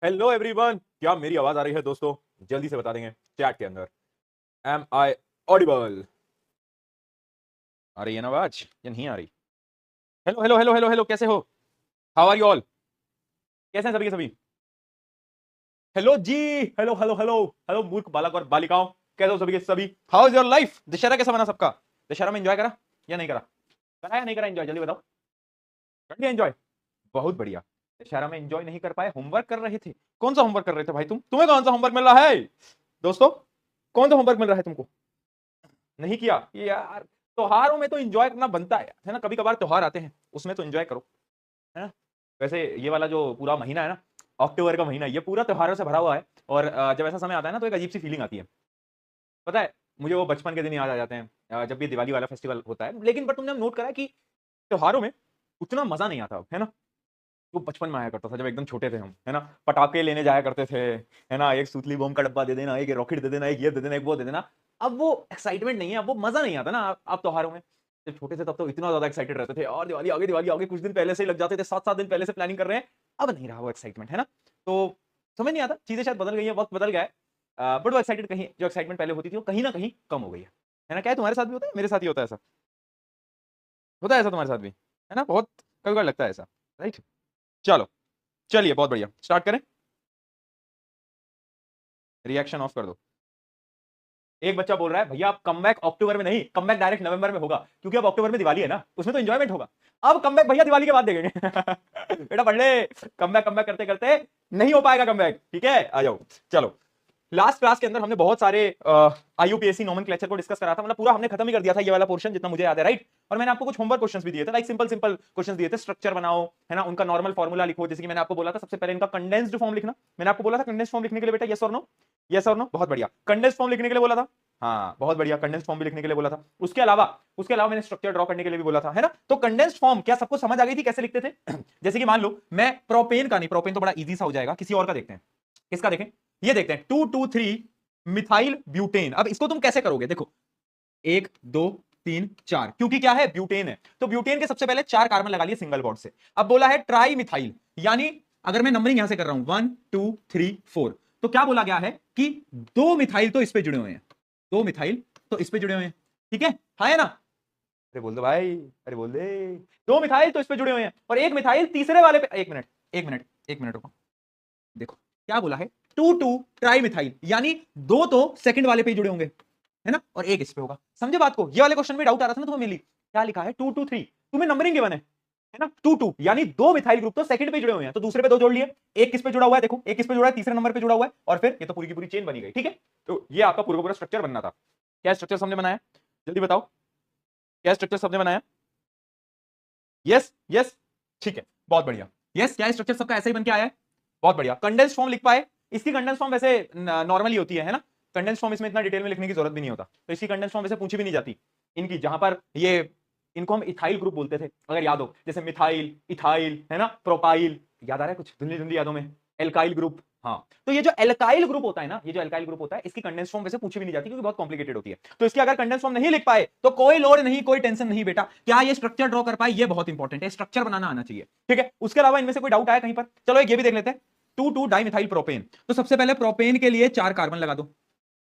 Hello everyone, क्या मेरी आवाज आ रही है दोस्तों? जल्दी से बता देंगे चैट के अंदर। M I audible? आ रही है ना आवाज या नहीं आ रही? Hello hello hello hello hello, कैसे हो? How are you all? कैसे हैं सभी के सभी? Hello ji. Hello hello hello hello मूर्ख बालक और बालिकाओं, कैसे हो सभी के सभी? How is your life? Dussehra कैसा बना सबका? दशहरा में एंजॉय करा या नहीं करा? करा या नहीं करा एंजॉय? जल्दी बताओ। कर लिया एंजॉय? बहुत बढ़िया। दशहरा में एंजॉय नहीं कर पाए, होमवर्क कर रहे थे। कौन सा होमवर्क कर रहे थे भाई? तुम्हें कौन सा होमवर्क मिल रहा है दोस्तों? कौन सा होमवर्क मिल रहा है तुमको? नहीं किया ये यार। त्योहारों में तो एंजॉय करना बनता है ना? कभी कभार त्योहार आते हैं, उसमें तो एंजॉय करो, है ना? वैसे ये वाला जो पूरा महीना है ना, अक्टूबर का महीना, ये पूरा त्योहारों से भरा हुआ है। और जब ऐसा समय आता है ना, तो एक अजीब सी फीलिंग आती है। पता है, मुझे वो बचपन के दिन याद आ जाते हैं, जब भी दिवाली वाला फेस्टिवल होता है। लेकिन बट तुमने नोट करा है कि त्योहारों में उतना मजा नहीं आता, है ना? वो बचपन में आया करता था, जब एकदम छोटे थे हम, है ना? पटाखे लेने जाया करते थे, है ना? एक सूतली बम का डब्बा दे देना, एक रॉकेट दे देना, एक ये दे देना, एक वो दे देना। अब वो एक्साइटमेंट नहीं है, अब वो मजा नहीं आता ना। अब त्योहारों में जब छोटे थे तब तो इतना ज्यादा एक्साइटेड रहते थे, और दिवाली आगे, दिवाली आगे, कुछ दिन पहले से ही लग जाते थे, 7-7 दिन पहले से प्लानिंग कर रहे हैं। अब नहीं रहा वो एक्साइटमेंट, है ना? तो समझ नहीं आता, चीजें शायद बदल गई है, वक्त बदल गया है। बट वो एक्साइटेड कहीं, जो एक्साइटमेंट पहले होती थी, वो कहीं ना कहीं कम हो गई है ना? क्या है, तुम्हारे साथ भी होता है? मेरे साथ ही होता है ऐसा। होता है ऐसा तुम्हारे साथ भी, है ना? बहुत कभी कभी लगता है ऐसा, राइट? चलो, चलिए, बहुत बढ़िया, स्टार्ट करें। रिएक्शन ऑफ कर दो। एक बच्चा बोल रहा है, भैया आप कमबैक अक्टूबर में नहीं, कमबैक डायरेक्ट नवंबर में होगा, क्योंकि अब अक्टूबर में दिवाली है ना, उसमें तो एंजॉयमेंट होगा। अब कमबैक भैया दिवाली के बाद देखेंगे। बेटा पढ़ ले। कमबैक कमबैक करते करते नहीं हो पाएगा कमबैक, ठीक है? आ जाओ। चलो, लास्ट क्लास के अंदर हमने बहुत सारे आईयूपीएससी नोमेनक्लेचर को डिस्कस करा था, मतलब पूरा हमने खत्म ही कर दिया था ये वाला पोर्शन, जितना मुझे याद है, राइट? और मैंने आपको कुछ होमवर्क क्वेश्चंस भी दिए थे, लाइक सिंपल सिंपल क्वेश्चंस दिए थे। स्ट्रक्चर बनाओ, है ना? उनका नॉर्मल फॉर्मूला लिखो, जैसे कि मैंने आपको बोला था सबसे पहले इनका कंडेंस्ड फॉर्म लिखना। मैंने आपको बोला था कंडेंस्ड फॉर्म लिखने के लिए बेटा यस और नो, यस और नो, बहुत बढ़िया। कंडेंस्ड फॉर्म लिखने के लिए बोला था, हाँ बहुत बढ़िया, कंडेंस्ड फॉर्म भी लिखने के लिए बोला था। उसके अलावा मैंने स्ट्रक्चर ड्रॉ करने के लिए भी बोला था, है ना? तो कंडेंस्ड फॉर्म क्या सबको समझ आ गई थी कैसे लिखते थे? जैसे कि मान लो मैं प्रोपेन का नहीं, प्रोपेन तो बड़ा इजी सा हो जाएगा, किसी और का देखते हैं। किसका देखें? ये देखते हैं, 223 मिथाइल ब्यूटेन। अब इसको तुम कैसे करोगे? देखो, 1 2 3 4, क्योंकि क्या है, ब्यूटेन है, तो ब्यूटेन के सबसे पहले 4 कार्बन लगा लिए सिंगल बॉन्ड से। अब बोला है ट्राई मिथाइल, यानी अगर मैं नंबरिंग यहां से कर रहा हूं 1 2 3 4, तो क्या बोला गया है कि 2 मिथाइल तो इस पे जुड़े हुए हैं, 2 मिथाइल तो इस पे जुड़े हुए हैं, ठीक है? हाँ है ना? अरे बोल दो भाई, अरे बोल दे। 2 मिथाइल तो इस पे जुड़े हुए हैं, और 1 मिथाइल तीसरे वाले पे। एक मिनट, एक मिनट, एक मिनट रुको। देखो क्या बोला है, 2 2 ट्राई मिथाइल, यानी 2 तो सेकंड वाले पे ही जुड़े होंगे, है ना? और एक इस पे होगा। समझे बात को? ये वाले क्वेश्चन में डाउट आ रहा था ना तुम्हें, मिली क्या लिखा है, 2 2 3, तुम्हें नंबरिंग गिवन है ना? 2 2 यानी 2 मिथाइल ग्रुप तो सेकंड पे जुड़े हुए हैं, तो दूसरे पे 2 जोड़ लिए। एक किस पे जुड़ा हुआ है? देखो, एक किस पे जुड़ा है, तीसरे नंबर पे जुड़ा हुआ है, और फिर ये तो पूरी की पूरी चेन बनी गई, ठीक है? तो ये आपका पूरा पूरा स्ट्रक्चर बनना था। क्या स्ट्रक्चर सबने बनाया? जल्दी बताओ, क्या स्ट्रक्चर सबने बनाया? यस यस, ठीक है, बहुत बढ़िया। यस, क्या स्ट्रक्चर सबका ऐसा ही बन के आया है? बहुत बढ़िया। कंडेंस फॉर्म लिख पाए? इसकी कंडेंस फॉर्म वैसे नॉर्मली होती है ना? कंडेंस फॉर्म इसमें इतना डिटेल में लिखने की जरूरत भी नहीं होता, तो इसकी कंडेंस फॉर्म वैसे पूछी भी नहीं जाती इनकी, जहां पर ये, इनको हम इथाइल ग्रुप बोलते थे, अगर याद हो, जैसे मिथाइल, इथाइल, है ना? प्रोपाइल, याद आ रहा है कुछ धुंधली धुंधली यादों में? एल्काइल ग्रुप, हाँ। तो ये जो एल्काइल ग्रुप होता है ना, ये जो एल्काइल ग्रुप होता है, इसकी कंडेंस फॉर्म वैसे पूछी भी नहीं जाती, क्योंकि बहुत कॉम्प्लिकेटेड होती है। तो इसकी अगर कंडेंस फॉर्म नहीं लिख पाए तो कोई लोड नहीं, कोई टेंशन नहीं बेटा। क्या ये स्ट्रक्चर ड्रॉ कर पाए? ये बहुत इंपॉर्टेंट है, स्ट्रक्चर बनाना आना चाहिए, ठीक है? उसके अलावा इनमें से कोई डाउट आया कहीं पर? चलो एक ये भी देख लेते हैं, 2 2 डाइमिथाइल प्रोपेन। तो सबसे पहले प्रोपेन के लिए 4 कार्बन लगा दो।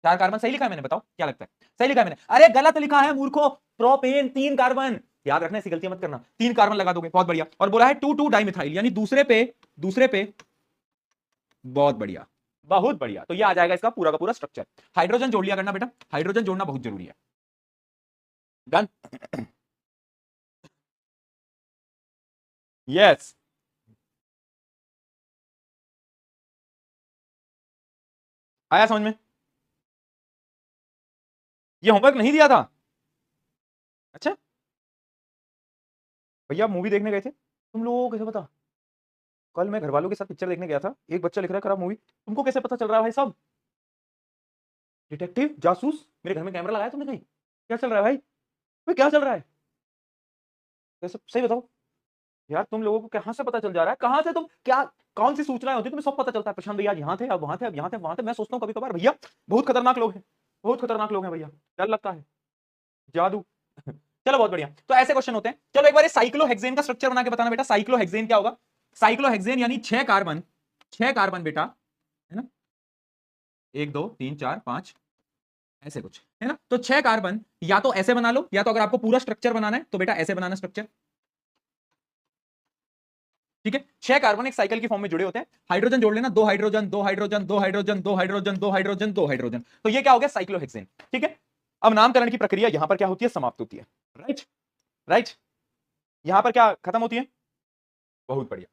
4 कार्बन सही लिखा है मैंने? बताओ क्या लगता है, सही लिखा है मैंने? अरे गलत लिखा है मूर्खो, प्रोपेन 3 कार्बन, याद रखना, ऐसी गलतियां मत करना। 3 कार्बन लगा दोगे, बहुत बढ़िया। और बोला है 2 2 डाइमिथाइल, यानी दूसरे पे, बहुत बढ़िया, बहुत बढ़िया। तो ये आ जाएगा इसका पूरा का पूरा स्ट्रक्चर। हाइड्रोजन जोड़ लिया करना बेटा, हाइड्रोजन जोड़ना बहुत जरूरी है। डन। यस, आया समझ में? ये होमवर्क नहीं दिया था? अच्छा, भैया मूवी देखने गए थे, तुम लोगों को कैसे पता? कल मैं घर वालों के साथ पिक्चर देखने गया था, एक बच्चा लिख रहा है खराब मूवी, तुमको कैसे पता चल रहा है भाई साहब? डिटेक्टिव, जासूस, मेरे घर में कैमरा लगाया तुमने कहीं? क्या चल रहा है भाई? भाई क्या चल रहा है? कैसे, सही बताओ यार, तुम लोगों को कहां से पता चल जा रहा है? कहां से तुम क्या, कौन सी सूचनाएं होती है तुम्हें सब पता चलता है? प्रशांत भैया आज यहाँ थे, अब वहां थे, अब यहाँ थे, वहां थे। मैं सोचता हूँ कभी कभार भैया, बहुत खतरनाक लोग हैं, बहुत खतरनाक लोग हैं भैया, डर लगता है, जादू। चलो बहुत बढ़िया। तो ऐसे क्वेश्चन होते हैं। चलो एक बार साइक्लोहेक्सेन का स्ट्रक्चर बना के बताना बेटा, साइक्लोहेक्सेन क्या होगा? साइक्लोहेक्सेन यानी 6 कार्बन 6 कार्बन बेटा, है ना, 1 2 3 4 5 ऐसे कुछ, है ना। तो 6 कार्बन या तो ऐसे बना लो, या तो अगर आपको पूरा स्ट्रक्चर बनाना है तो बेटा ऐसे बनाना स्ट्रक्चर, ठीक है। 6 कार्बन एक साइकिल की फॉर्म में जुड़े होते हैं, हाइड्रोजन जोड़ लेना, 2 hydrogen 2 hydrogen 2 hydrogen 2 hydrogen 2 hydrogen 2 hydrogen, तो ये क्या हो गया, साइक्लोहेक्सेन, ठीक है। अब नामकरण की प्रक्रिया यहां पर क्या होती है, समाप्त होती है, राइट राइट। यहां पर क्या खत्म होती है, बहुत बढ़िया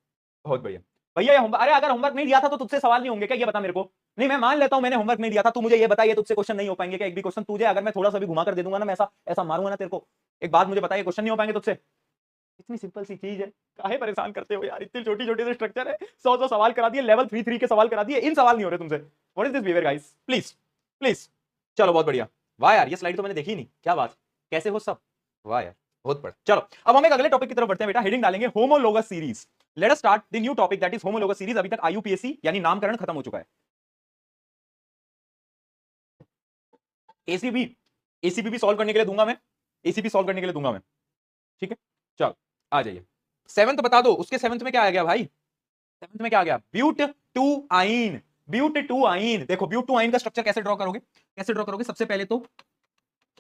बहुत बढ़िया। भैया ये होमवर्क, अरे अगर होमवर्क नहीं दिया था तो तुझसे सवाल नहीं होंगे क्या, ये बता मेरे को। नहीं मैं मान लेता हूं मैंने होमवर्क नहीं दिया था, तू मुझे ये बताइए तुझसे क्वेश्चन नहीं हो पाएंगे क्या, एक भी क्वेश्चन तुझे अगर मैं थोड़ा सा भी घुमा कर दे दूंगा ना, मैं ऐसा ऐसा मारूंगा ना तेरे को, एक बात मुझे बताइए, क्वेश्चन नहीं हो पाएंगे तुझसे। इतनी सिंपल सी चीज है, काहे परेशान करते हो यार, इतनी छोटी छोटी से स्ट्रक्चर है, 100 सवाल करा दिए, लेवल 3 के सवाल करा दिए, इन सवाल नहीं हो रहे तुमसे। What is this behaviour guys, please please. चलो बहुत बढ़िया, वाह यार ये स्लाइड तो मैंने देखी नहीं, क्या बात, कैसे हो सब, वाह यार बहुत बढ़िया। चलो अब हम एक अगले टॉपिक की तरफ बढ़ते हैं बेटा, हेडिंग डालेंगे homologous series. Let us start the new topic that is homologous series. अभी तक आईयूपीएससी यानी नामकरण खत्म हो चुका है, एसीबी, एसीबी भी सॉल्व करने के लिए दूंगा मैं, एसीबी सॉल्व करने के लिए दूंगा मैं, ठीक है। चलो आ जाइए, सेवंथ बता दो, उसके सेवंथ में क्या आ गया भाई, सेवंथ में क्या आ गया, but two yne, but two yne. देखो ब्यूट टू आइन का स्ट्रक्चर कैसे ड्रॉ करोगे, कैसे ड्रॉ करोगे, सबसे पहले तो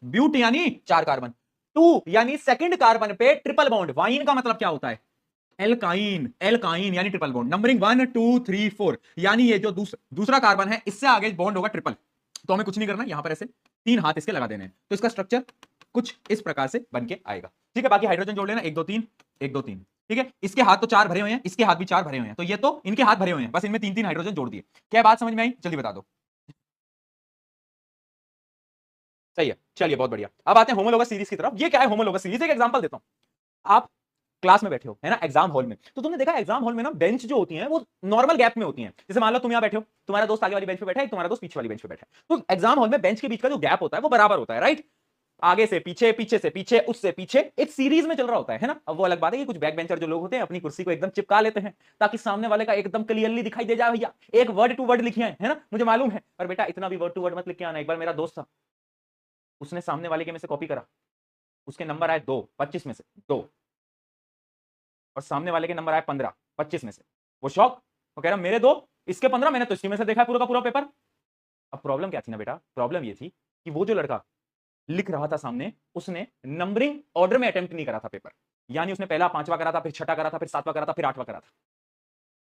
ब्यूट यानी 4 कार्बन, टू यानी सेकंड कार्बन पे ट्रिपल बॉन्ड, वाइन का मतलब क्या होता है, एल्काइन, एल्काइन यानी ट्रिपल बॉन्ड, नंबरिंग 1 2 3 4, यानी ये जो दूसरा कार्बन है इससे आगे बॉन्ड होगा ट्रिपल, तो हमें कुछ नहीं करना, यहां पर ऐसे 3 हाथ इसके लगा देने हैं, तो इसका स्ट्रक्चर कुछ इस प्रकार से बन के आएगा, ठीक है। बाकी हाइड्रोजन जोड़ लेना, 1 2 3 1 2 3, ठीक है। इसके हाथ तो 4 भरे हुए हैं, इसके हाथ भी 4 भरे हुए हैं, तो ये तो इनके हाथ भरे हुए हैं, बस इनमें 3 3 हाइड्रोजन जोड़ दिए। क्या बात समझ में आई, जल्दी बता दो। सही है, चलिए बहुत बढ़िया। अब आते हैं होमोलोगस सीरीज की तरफ। ये क्या है होमोलोगस सीरीज, एक एग्जांपल देता हूं। आप क्लास में बैठे हो, है ना, एग्जाम हॉल में, तो तुमने देखा एग्जाम हॉल में ना बेंच जो होती हैं वो नॉर्मल गैप में होती हैं। जैसे मान लो तुम यहां बैठे हो, तुम्हारा दोस्त आगे वाली बेंच पे बैठा है, तुम्हारा दोस्त पीछे वाली बेंच पे बैठा है, तो एग्जाम हॉल में बेंच के बीच का जो गैप होता है वो बराबर होता है, राइट। आगे से पीछे, पीछे से पीछे, उससे पीछे, एक सीरीज में चल रहा होता है ना। अब वो अलग बात है कि कुछ बैक बेंचर जो लोग होते हैं अपनी कुर्सी को एकदम चिपका लेते हैं ताकि सामने वाले का एकदम क्लियरली दिखाई दे जाए, भैया एक वर्ड टू वर्ड लिखिए, है ना, मुझे मालूम है, पर बेटा इतना भी वर्ड टू वर्ड मत लिख के आना। एक बार मेरा दोस्त था, उसने सामने वाले के में से कॉपी करा, उसके नंबर आए 2 25 में से 2, और सामने वाले के नंबर आए 15 25 में से। वो शॉक, वो कह रहा मेरे 2 इसके 15, मैंने तो इसी में से देखा पूरा का पूरा पेपर। अब प्रॉब्लम क्या थी ना बेटा, प्रॉब्लम ये थी कि वो जो लड़का लिख रहा था सामने, उसने नंबरिंग ऑर्डर में अटेम्प्ट नहीं करा था पेपर, यानी उसने पहला 5वां करा था, फिर 6ठा करा था, फिर 7वां करा था, फिर 8वां करा था।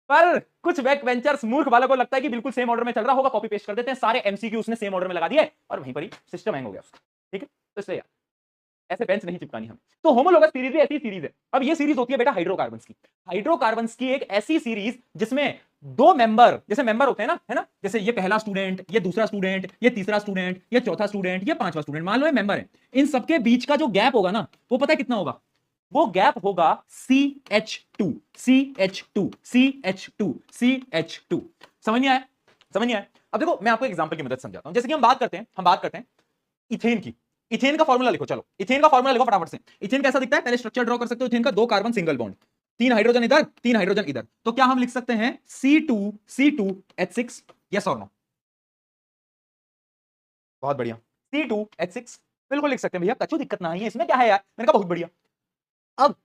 पर कुछ बैक बेंचर्स मूर्ख वालों को लगता है कि बिल्कुल सेम ऑर्डर में चल रहा होगा, कॉपी पेस्ट कर देते हैं, सारे एमसीक्यू उसने सेम ऑर्डर में लगा दिए और वहीं पर ही सिस्टम हैंग हो गया उसका, ठीक है। तो इसलिए ऐसे बेंच नहीं चिपकानी हमें। तो होमोलोगस सीरीज भी ऐसी सीरीज है। अब ये सीरीज होती है बेटा हाइड्रोकार्बन्स की, हाइड्रोकार्बन्स की एक ऐसी सीरीज जिसमें 2 मेंबर, जैसे मेंबर होते हैं ना, है ना, जैसे ये पहला स्टूडेंट, ये दूसरा स्टूडेंट, ये तीसरा स्टूडेंट, ये चौथा स्टूडेंट, ये 5वां स्टूडेंट, मान लो ये मेंबर है, इन सबके बीच का जो गैप होगा ना, वो पता है कितना होगा, वो गैप होगा CH2 CH2 CH2 CH2। समझ नहीं आया, समझ नहीं आया। अब देखो मैं आपको एग्जांपल की मदद समझाता हूं। जैसे कि हम बात करते हैं इथेन की। इथेन का फॉर्मूला लिखो, चलो इथेन का फॉर्मूला लिखो फटाफट से। इथेन कैसा दिखता है, पहले स्ट्रक्चर ड्रॉ कर सकते हो इथेन का, 2 कार्बन सिंगल बॉन्ड, 3 हाइड्रोजन इधर, 3 हाइड्रोजन इधर, तो क्या हम लिख सकते हैं C2H6, यस और नो, बहुत बढ़िया, C2H6 बिल्कुल लिख सकते हैं भैया, कछु दिक्कत ना है इसमें, क्या है यार, मैंने कहा बहुत बढ़िया। अब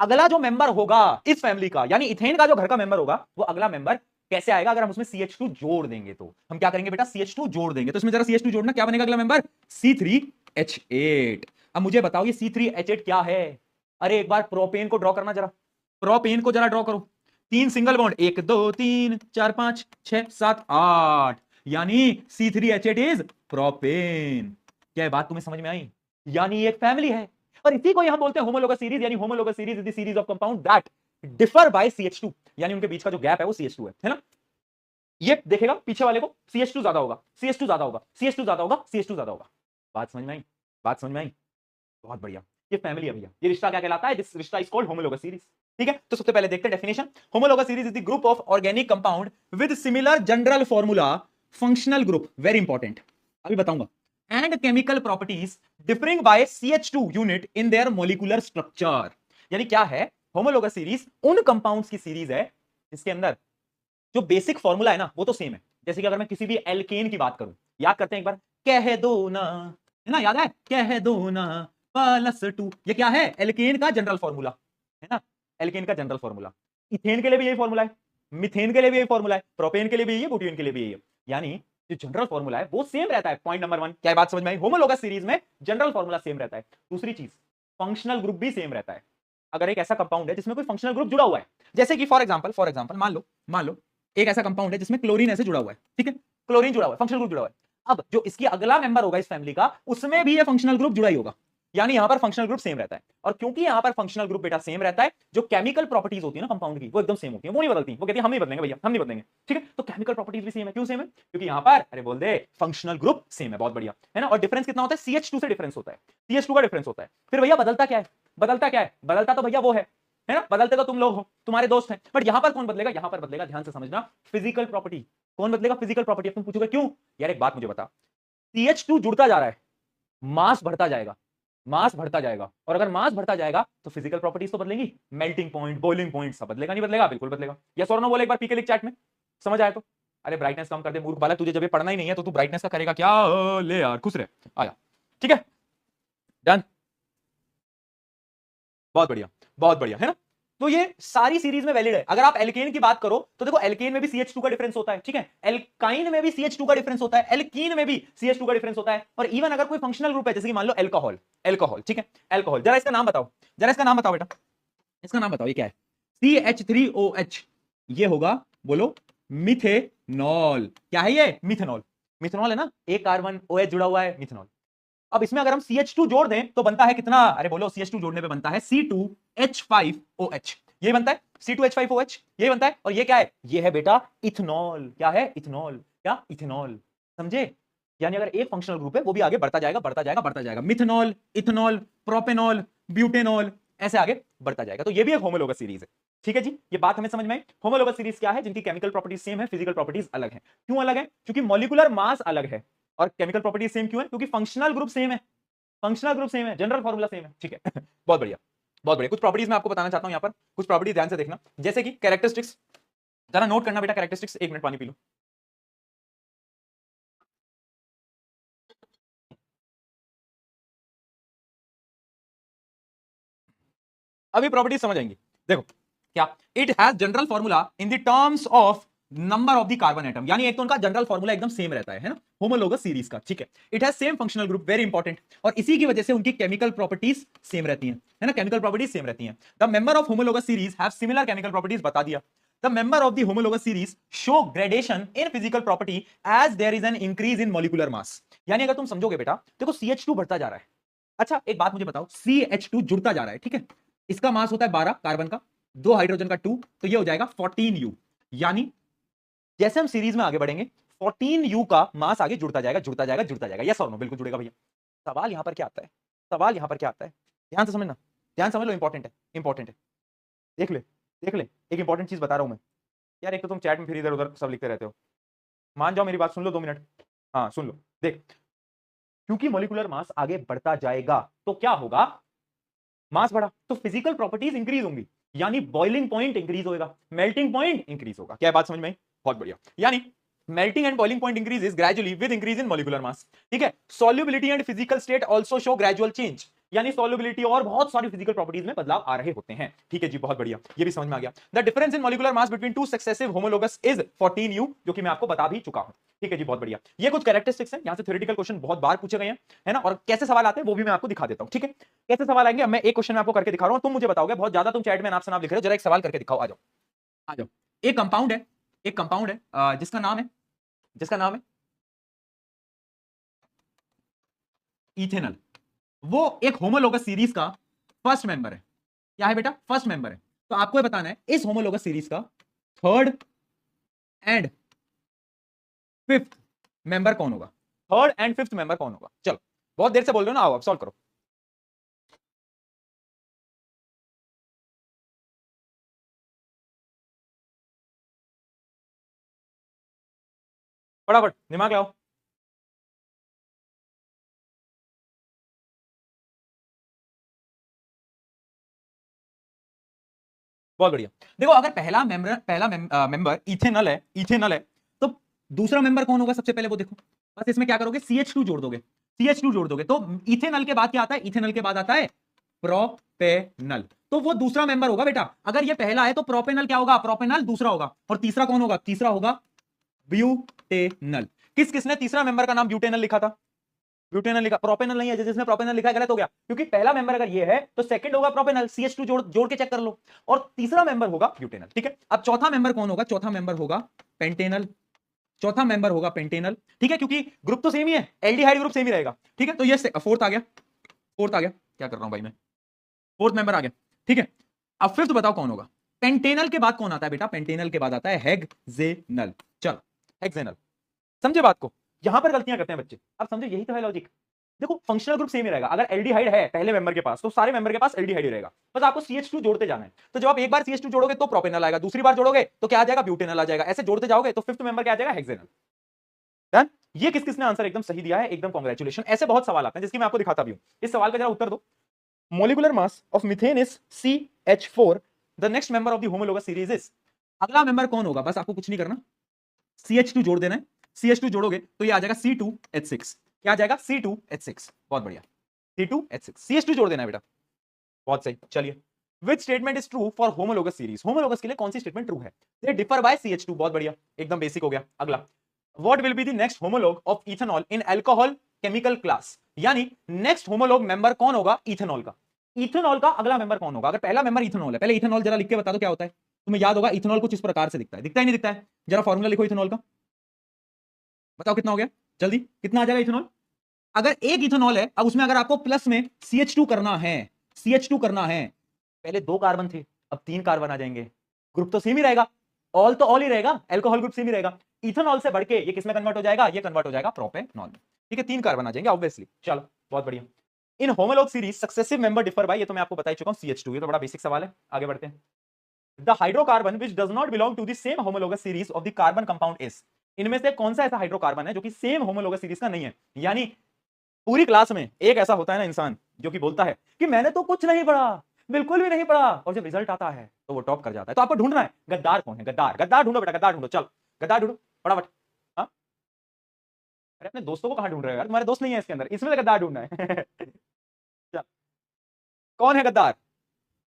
अगला जो मेंबर होगा इस फैमिली का, यानी इथेन का जो घर का मेंबर होगा, वो अगला मेंबर कैसे आएगा, अगर हम उसमें CH2 जोड़ देंगे, तो हम क्या करेंगे बेटा, CH2 जोड़ देंगे, तो इसमें जरा CH2 जोड़ना, क्या बनेगा अगला मेंबर, C3H8। अब मुझे बताओ ये C3H8 क्या है, अरे एक बार प्रोपेन को ड्रॉ करना, जरा प्रोपेन को जरा ड्रॉ करो, 3 सिंगल बॉन्ड, 1 2 3 4 5 6 7 8, यानी C3H8 इज प्रोपेन। क्या बात तुम्हें समझ में आई, यानी एक फैमिली है, और इसी को हम बोलते हैं होमोलोगस सीरीज, यानी homologous series is the series of compound that differ by CH2, यानी उनके बीच का जो गैप है वो CH2 है ना। ये देखेगा पीछे वाले को CH2 ज्यादा होगा, CH2 ज्यादा होगा, CH2 ज्यादा होगा, CH2 ज्यादा होगा। बात समझ में आई, बात समझ में आई, बहुत बढ़िया। ये फैमिली है भैया, ये रिश्ता क्या कहलाता है, दिस रिश्ता इज कॉल्ड होमोलोगस सीरीज, ठीक है। तो सबसे पहले देखते हैं definition. Homologous series is the group of organic compound with similar general formula, functional group, very important, अभी बताऊंगा, and chemical properties differing by CH2 unit in their molecular structure. यानी क्या है, होमोलोगस सीरीज उन कंपाउंड्स की series है जिसके अंदर जो बेसिक फॉर्मूला है ना वो तो सेम है। जैसे कि अगर मैं किसी भी एल्केन की बात करूं, याद करते हैं एक बार, कह दो ना, है ना, याद है, कह दो ना +2, ये क्या है, एल्केन का जनरल फॉर्मूला, है ना, एल्केन का जनरल फॉर्मूला। इथेन के लिए भी यही फॉर्मूला है, मिथेन के लिए भी यही फॉर्मूला है, प्रोपेन के लिए भी यही है, ब्यूटेन के लिए भी यही है। यानी जो जनरल फॉर्मूला है वो सेम रहता है। पॉइंट नंबर 1, क्या बात समझ में आई? होमोलोगस सीरीज में जनरल फॉर्मूला सेम रहता है। दूसरी चीज, फंक्शनल ग्रुप भी सेम रहता है। अगर एक ऐसा कंपाउंड है जिसमें कोई फंक्शनल ग्रुप जुड़ा हुआ है, जैसे कि फॉर एग्जांपल मान लो एक ऐसा कंपाउंड है जिसमें क्लोरीन ऐसे जुड़ा हुआ है, ठीक है, क्लोरीन जुड़ा हुआ है, फंक्शनल ग्रुप जुड़ा हुआ है। अब जो इसकी अगला मेंबर होगा इस फैमिली का, उसमें भी ये फंक्शनल ग्रुप जुड़ा ही होगा, यानी यहां पर फंक्शनल ग्रुप सेम रहता है। और क्योंकि यहां पर फंक्शनल ग्रुप बेटा सेम रहता है, जो केमिकल प्रॉपर्टीज होती है ना कंपाउंड की, वो एकदम सेम होती है, वो नहीं बदलती। वो कहती है हम नहीं बदलेंगे भैया, हम नहीं बदलेंगे, ठीक है। तो केमिकल प्रॉपर्टीज भी सेम है। क्यों सेम है? क्योंकि यहां पर, अरे बोल दे, फंक्शनल ग्रुप सेम है। बहुत बढ़िया, है ना। और डिफरेंस कितना होता है? CH2 से डिफरेंस होता है, CH2 का डिफरेंस होता है। फिर भैया बदलता क्या है? बदलता क्या है? बदलता तो भैया वो है ना, बदलते तो तुम लोग हो, तुम्हारे दोस्त हैं। बट यहां पर कौन बदलेगा? यहां पर बदलेगा, ध्यान से समझना, फिजिकल प्रॉपर्टी। कौन बदलेगा? Physical property. तुम पूछोगे क्यों? यार एक बात मुझे बता, CH2 जुड़ता जा रहा है, मास बढ़ता जाएगा, मास बढ़ता जाएगा, और अगर मास बढ़ता जाएगा तो फिजिकल प्रॉपर्टीज तो बदलेंगी, मेल्टिंग पॉइंट, बॉइलिंग पॉइंट, सब बदलेगा नहीं बदलेगा? बिल्कुल बदलेगा। यस और नो बोले एक बार, पी के लिख चैट में, समझ आया तो। अरे ब्राइटनेस कम कर दे मूर्ख बालक, तुझे जब ये पढ़ना ही नहीं है तो तू ब्राइटनेस का करेगा क्या? ले यार खुश रहे, आया, ठीक है, डन, बहुत बढ़िया, बहुत बढ़िया, है ना। तो ये सारी सीरीज में वैलिड है। अगर आप एल्केन की बात करो तो देखो, एल्केन में भी CH2 का डिफरेंस होता है, ठीक है, एल्काइन में भी CH2 का डिफरेंस होता है, एल्कीन में भी CH2 का डिफरेंस होता है। और इवन अगर कोई फंक्शनल ग्रुप है, जैसे कि मान लो अल्कोहल, अल्कोहल, ठीक है, अल्कोहल, जरा इसका नाम बताओ, जरा इसका नाम बताओ बेटा, इसका नाम बताओ, ये क्या है? CH3OH, ये होगा, बोलो, मिथेनॉल। क्या है ये? मिथेनॉल, मिथेनॉल है ना, एक कार्बन OH जुड़ा हुआ है, मिथेनॉल। अब इसमें अगर हम CH2 जोड़ दें तो बनता है कितना? अरे बोलो, CH2 जोड़ने पे बनता है C2H5OH, ये बनता है C2H5OH, ये बनता है। और ये क्या है? ये है बेटा इथेनॉल। क्या है? इथेनॉल। क्या? इथेनॉल, समझे? यानी अगर एक फंक्शनल ग्रुप है वो भी आगे बढ़ता जाएगा, बढ़ता जाएगा, बढ़ता जाएगा, मिथेनॉल, इथेनॉल, प्रोपेनॉल, ब्यूटेनॉल, ऐसे आगे बढ़ता जाएगा। तो ये भी एक होमोलोगस सीरीज है, ठीक है जी। ये बात हमें समझ में आई। होमोलोगस सीरीज क्या है? जिनकी केमिकल प्रॉपर्टीज सेम है, फिजिकल प्रॉपर्टीज अलग है। क्यों अलग है? क्योंकि मॉलिक्यूलर मास अलग है। और केमिकल प्रॉपर्टीज सेम क्यों है? क्योंकि फंक्शनल ग्रुप सेम है, फंक्शनल ग्रुप सेम है, जनरल फॉर्मूला सेम है, ठीक है। बहुत बढ़िया, बहुत बढ़िया। कुछ प्रॉपर्टीज मैं आपको बताना चाहता हूं यहां पर, कुछ प्रॉपर्टीज ध्यान से देखना, जैसे कि कैरेक्टरिस्टिक्स, जरा नोट करना बेटा कैरेक्टरिस्टिक्स। एक मिनट पानी पी लो। अभी प्रॉपर्टीज समझ आएंगी। देखो क्या, it has general formula in the terms of number of the carbon atom, यानी एक तो उनका जनरल फॉर्मूला एकदम सेम रहता है ना, होमोलोगस सीरीज का, ठीक है। It has same functional group, very important, और इसी की वजह से उनकी केमिकल प्रॉपर्टीज सेम रहती हैं, है ना, केमिकल प्रॉपर्टीज सेम रहती हैं। The member of homologous series have similar chemical properties, बता दिया। The member of the homologous series show gradation in physical property as there is an increase in molecular mass. यानी अगर तुम समझोगे बेटा, देखो CH2 बढ़ता जा रहा है। अच्छा एक बात मुझे बताओ, CH2 जुड़ता जा रहा है, ठीक है, इसका मास होता है 12 कार्बन का, 2 हाइड्रोजन का 2, तो ये हो जाएगा 14U। यानी जैसे हम सीरीज में आगे बढ़ेंगे, 14U का मास आगे जुड़ता जाएगा, जुड़ता जाएगा, जुड़ता जाएगा। यस और नो? बिल्कुल जुड़ेगा भैया। सवाल यहां पर क्या आता है? सवाल यहां पर क्या आता है? ध्यान से समझना, ध्यान समझ लो, इंपॉर्टेंट है, इंपॉर्टेंट है। देख ले, देख ले, एक इंपॉर्टेंट चीज बता रहा हूं मैं। यार एक तो तुम चैट में फिर इधर उधर सब लिखते रहते हो, मान जाओ मेरी बात सुन लो 2 मिनट। हाँ सुन लो, देख, क्योंकि मॉलिक्यूलर मास आगे बढ़ता जाएगा तो क्या होगा? मास बढ़ा तो फिजिकल प्रॉपर्टीज इंक्रीज होंगी, यानी बॉइलिंग पॉइंट इंक्रीज होगा, मेल्टिंग पॉइंट इंक्रीज होगा। क्या बात समझ में आई? बहुत बढ़िया। यानी melting and boiling point increases gradually with increase in molecular मास, ठीक है। Solubility and physical state also show gradual change, यानी सॉल्युबिलिटी और बहुत सारी फिजिकल प्रॉपर्टीज में बदलाव आ रहे होते हैं, ठीक है जी, बहुत बढ़िया, ये भी समझ में आ गया। The difference in molecular mass between two successive homologous is 14U, जो कि मैं आपको बता भी चुका हूं, ठीक है जी, बहुत बढ़िया। ये कुछ कैरेक्टरिस्टिक्स हैं, यहां से थ्योरेटिकल क्वेश्चन बहुत बार पूछे गए हैं, है ना, और कैसे सवाल आते हैं वो भी मैं आपको दिखा देता हूं, ठीक है। कैसे सवाल आएंगे, मैं एक क्वेश्चन आपको करके दिखा रहा हूं, तुम मुझे बताओगे, बहुत ज्यादा तुम चैट में नाम से नाम लिख रहे हो, जरा एक सवाल करके दिखाओ, आ जाओ, आ जाओ। एक कंपाउंड है, एक कंपाउंड है जिसका नाम है, जिसका नाम है इथेनॉल। वो एक होमोलोगस सीरीज का फर्स्ट मेंबर है। क्या है बेटा? फर्स्ट मेंबर है। तो आपको ये बताना है इस होमोलोगस सीरीज का थर्ड एंड फिफ्थ मेंबर कौन होगा, थर्ड एंड फिफ्थ मेंबर कौन होगा। चलो बहुत देर से बोल रहे हो ना, आओ अब सॉल्व करो। फटाफट दिमाग लाओ। बहुत बढ़िया। देखो अगर पहला मेंबर इथेनॉल है, इथेनॉल है, तो दूसरा मेंबर कौन होगा सबसे पहले वो देखो। बस इसमें क्या करोगे, CH2 जोड़ दोगे, CH2 जोड़ दोगे, तो इथेनॉल के बाद क्या आता है? इथेनॉल के बाद आता है प्रोपेनल। तो वो दूसरा मेंबर होगा बेटा। अगर ये पहला है तो प्रोपेनल क्या होगा, प्रोपेनल दूसरा होगा। और तीसरा कौन होगा, तीसरा होगा ब्यूटेनल। किसने तीसरा मेंबर का नाम ब्यूटेनल लिखा था, ब्यूटेनल लिखा, प्रोपेनल नहीं है। जिसने प्रोपेनल लिखा है गलत हो गया, क्योंकि पहला मेंबर अगर ये है तो सेकंड होगा प्रोपेनल, CH2 जोड़ के चेक कर लो, और तीसरा मेंबर होगा ब्यूटेनल। ठीक है, अब चौथा मेंबर कौन होगा, चौथा मेंबर होगा पेंटेनल। चौथा मेंबर होगा पेंटेनल। ठीक है, क्योंकि ग्रुप तो सेम ही है, एल्डिहाइड ग्रुप सेम ही रहेगा। ठीक है, तो ये फोर्थ आ गया, फोर्थ आ गया, क्या कर रहा हूं भाई मैं, फोर्थ मेंबर आ गया। ठीक है, अब फिफ्थ बताओ कौन होगा। पेंटेनल के बाद कौन आता है बेटा, पेंटेनल के बाद आता है हेक्सेनल। चलो हेक्सेनल, समझे बात को। यहां पर गलतियां करते हैं बच्चे, अब समझो यही तो है लॉजिक। देखो फंक्शनल ग्रुप सेम ही रहेगा, अगर एल्डिहाइड है पहले मेंबर के पास तो सारे मेंबर के पास एल्डिहाइड ही रहेगा, बस आपको CH2 जोड़ते जाना है। तो जब आप एक बार CH2 जोड़ोगे तो प्रोपेनल आएगा, दूसरी बार जोड़ोगे तो क्या आ जाएगा, ब्यूटेनल आ जाएगा, ऐसे जोड़ते जाओगे तो फिफ्थ मेंबर क्या आ जाएगा, हेक्सेनल। डन। ये किसने आंसर एकदम सही दिया है, एकदम कांग्रेचुलेशन। ऐसे बहुत सवाल आते हैं जिसकी मैं आपको दिखाता भी हूं। इस सवाल का जरा उत्तर दो। Molecular mass of methane is CH4, the next member of the homologous series is. अगला मेंबर कौन होगा, बस आपको कुछ नहीं करना, CH2 जोड़ देना है। CH2 जोड़ोगे तो ये आ जाएगा C2H6। क्या आ जाएगा, C2H6। बहुत बढ़िया, C2H6, CH2 जोड़ देना है बेटा, बहुत सही। चलिए, which statement is true for homologous series, homologous के लिए कौन सी स्टेटमेंट ट्रू है, दे डिफर बाय CH2। बहुत बढ़िया, एकदम बेसिक हो गया। अगला, what will be the next homologue of ethanol in alcohol chemical class, यानी नेक्स्ट होमोलॉग मेंबर कौन होगा इथेनॉल का। इथेनॉल का अगला मेंबर कौन होगा, अगर पहला मेंबर इथेनॉल है, पहले इथेनॉल जरा लिख के बता दो क्या होता है। तुम्हें याद होगा इथेनॉल कुछ इस प्रकार से दिखता है, दिखता ही नहीं दिखता है, जरा फॉर्मूला लिखो इथेनॉल का, बताओ कितना हो गया, जल्दी कितना आ जाएगा इथेनॉल। अगर एक इथेनॉल है, अब उसमें अगर आपको प्लस में CH2 करना है, CH2 करना है, पहले 2 कार्बन थे अब 3 कार्बन आ जाएंगे, ग्रुप तो सेम ही रहेगा, ऑल तो ऑल ही रहेगा, अल्कोहल ग्रुप सेम ही रहेगा। इथेनॉल से बढ़ के ये किसमें कन्वर्ट हो जाएगा, ये कन्वर्ट हो जाएगा प्रोपेनॉल। ठीक है, 3 कार्बन आ जाएंगे ऑब्वियसली। चलो बहुत बढ़िया। In homologue series successive member differ by, ये तो मैं आपको बता ही चुका हूं, CH2। ये तो बड़ा बेसिक सवाल है, आगे बढ़ते हैं। The hydrocarbon which does not belong to the same homologous series of the carbon compound is, इनमें से कौन सा ऐसा हाइड्रोकार्बन है जो कि सेम होमोलोगस सीरीज का नहीं है। यानी पूरी क्लास में एक ऐसा होता है ना इंसान जो कि बोलता है कि मैंने तो कुछ नहीं पढ़ा, बिल्कुल भी नहीं पढ़ा, और जब रिजल्ट आता है तो वो टॉप कर जाता है। तो आपको ढूंढना है गद्दार कौन है, गद्दार, गद्दार ढूंढो बेटा, गद्दार ढूंढो, चलो गद्दार ढूंढो फटाफट। हाँ, अरे अपने दोस्तों को कहां ढूंढ रहे हो यार, तुम्हारे दोस्त नहीं है इसके अंदर, इसमें से गद्दार ढूंढना है। चल, कौन है गद्दार,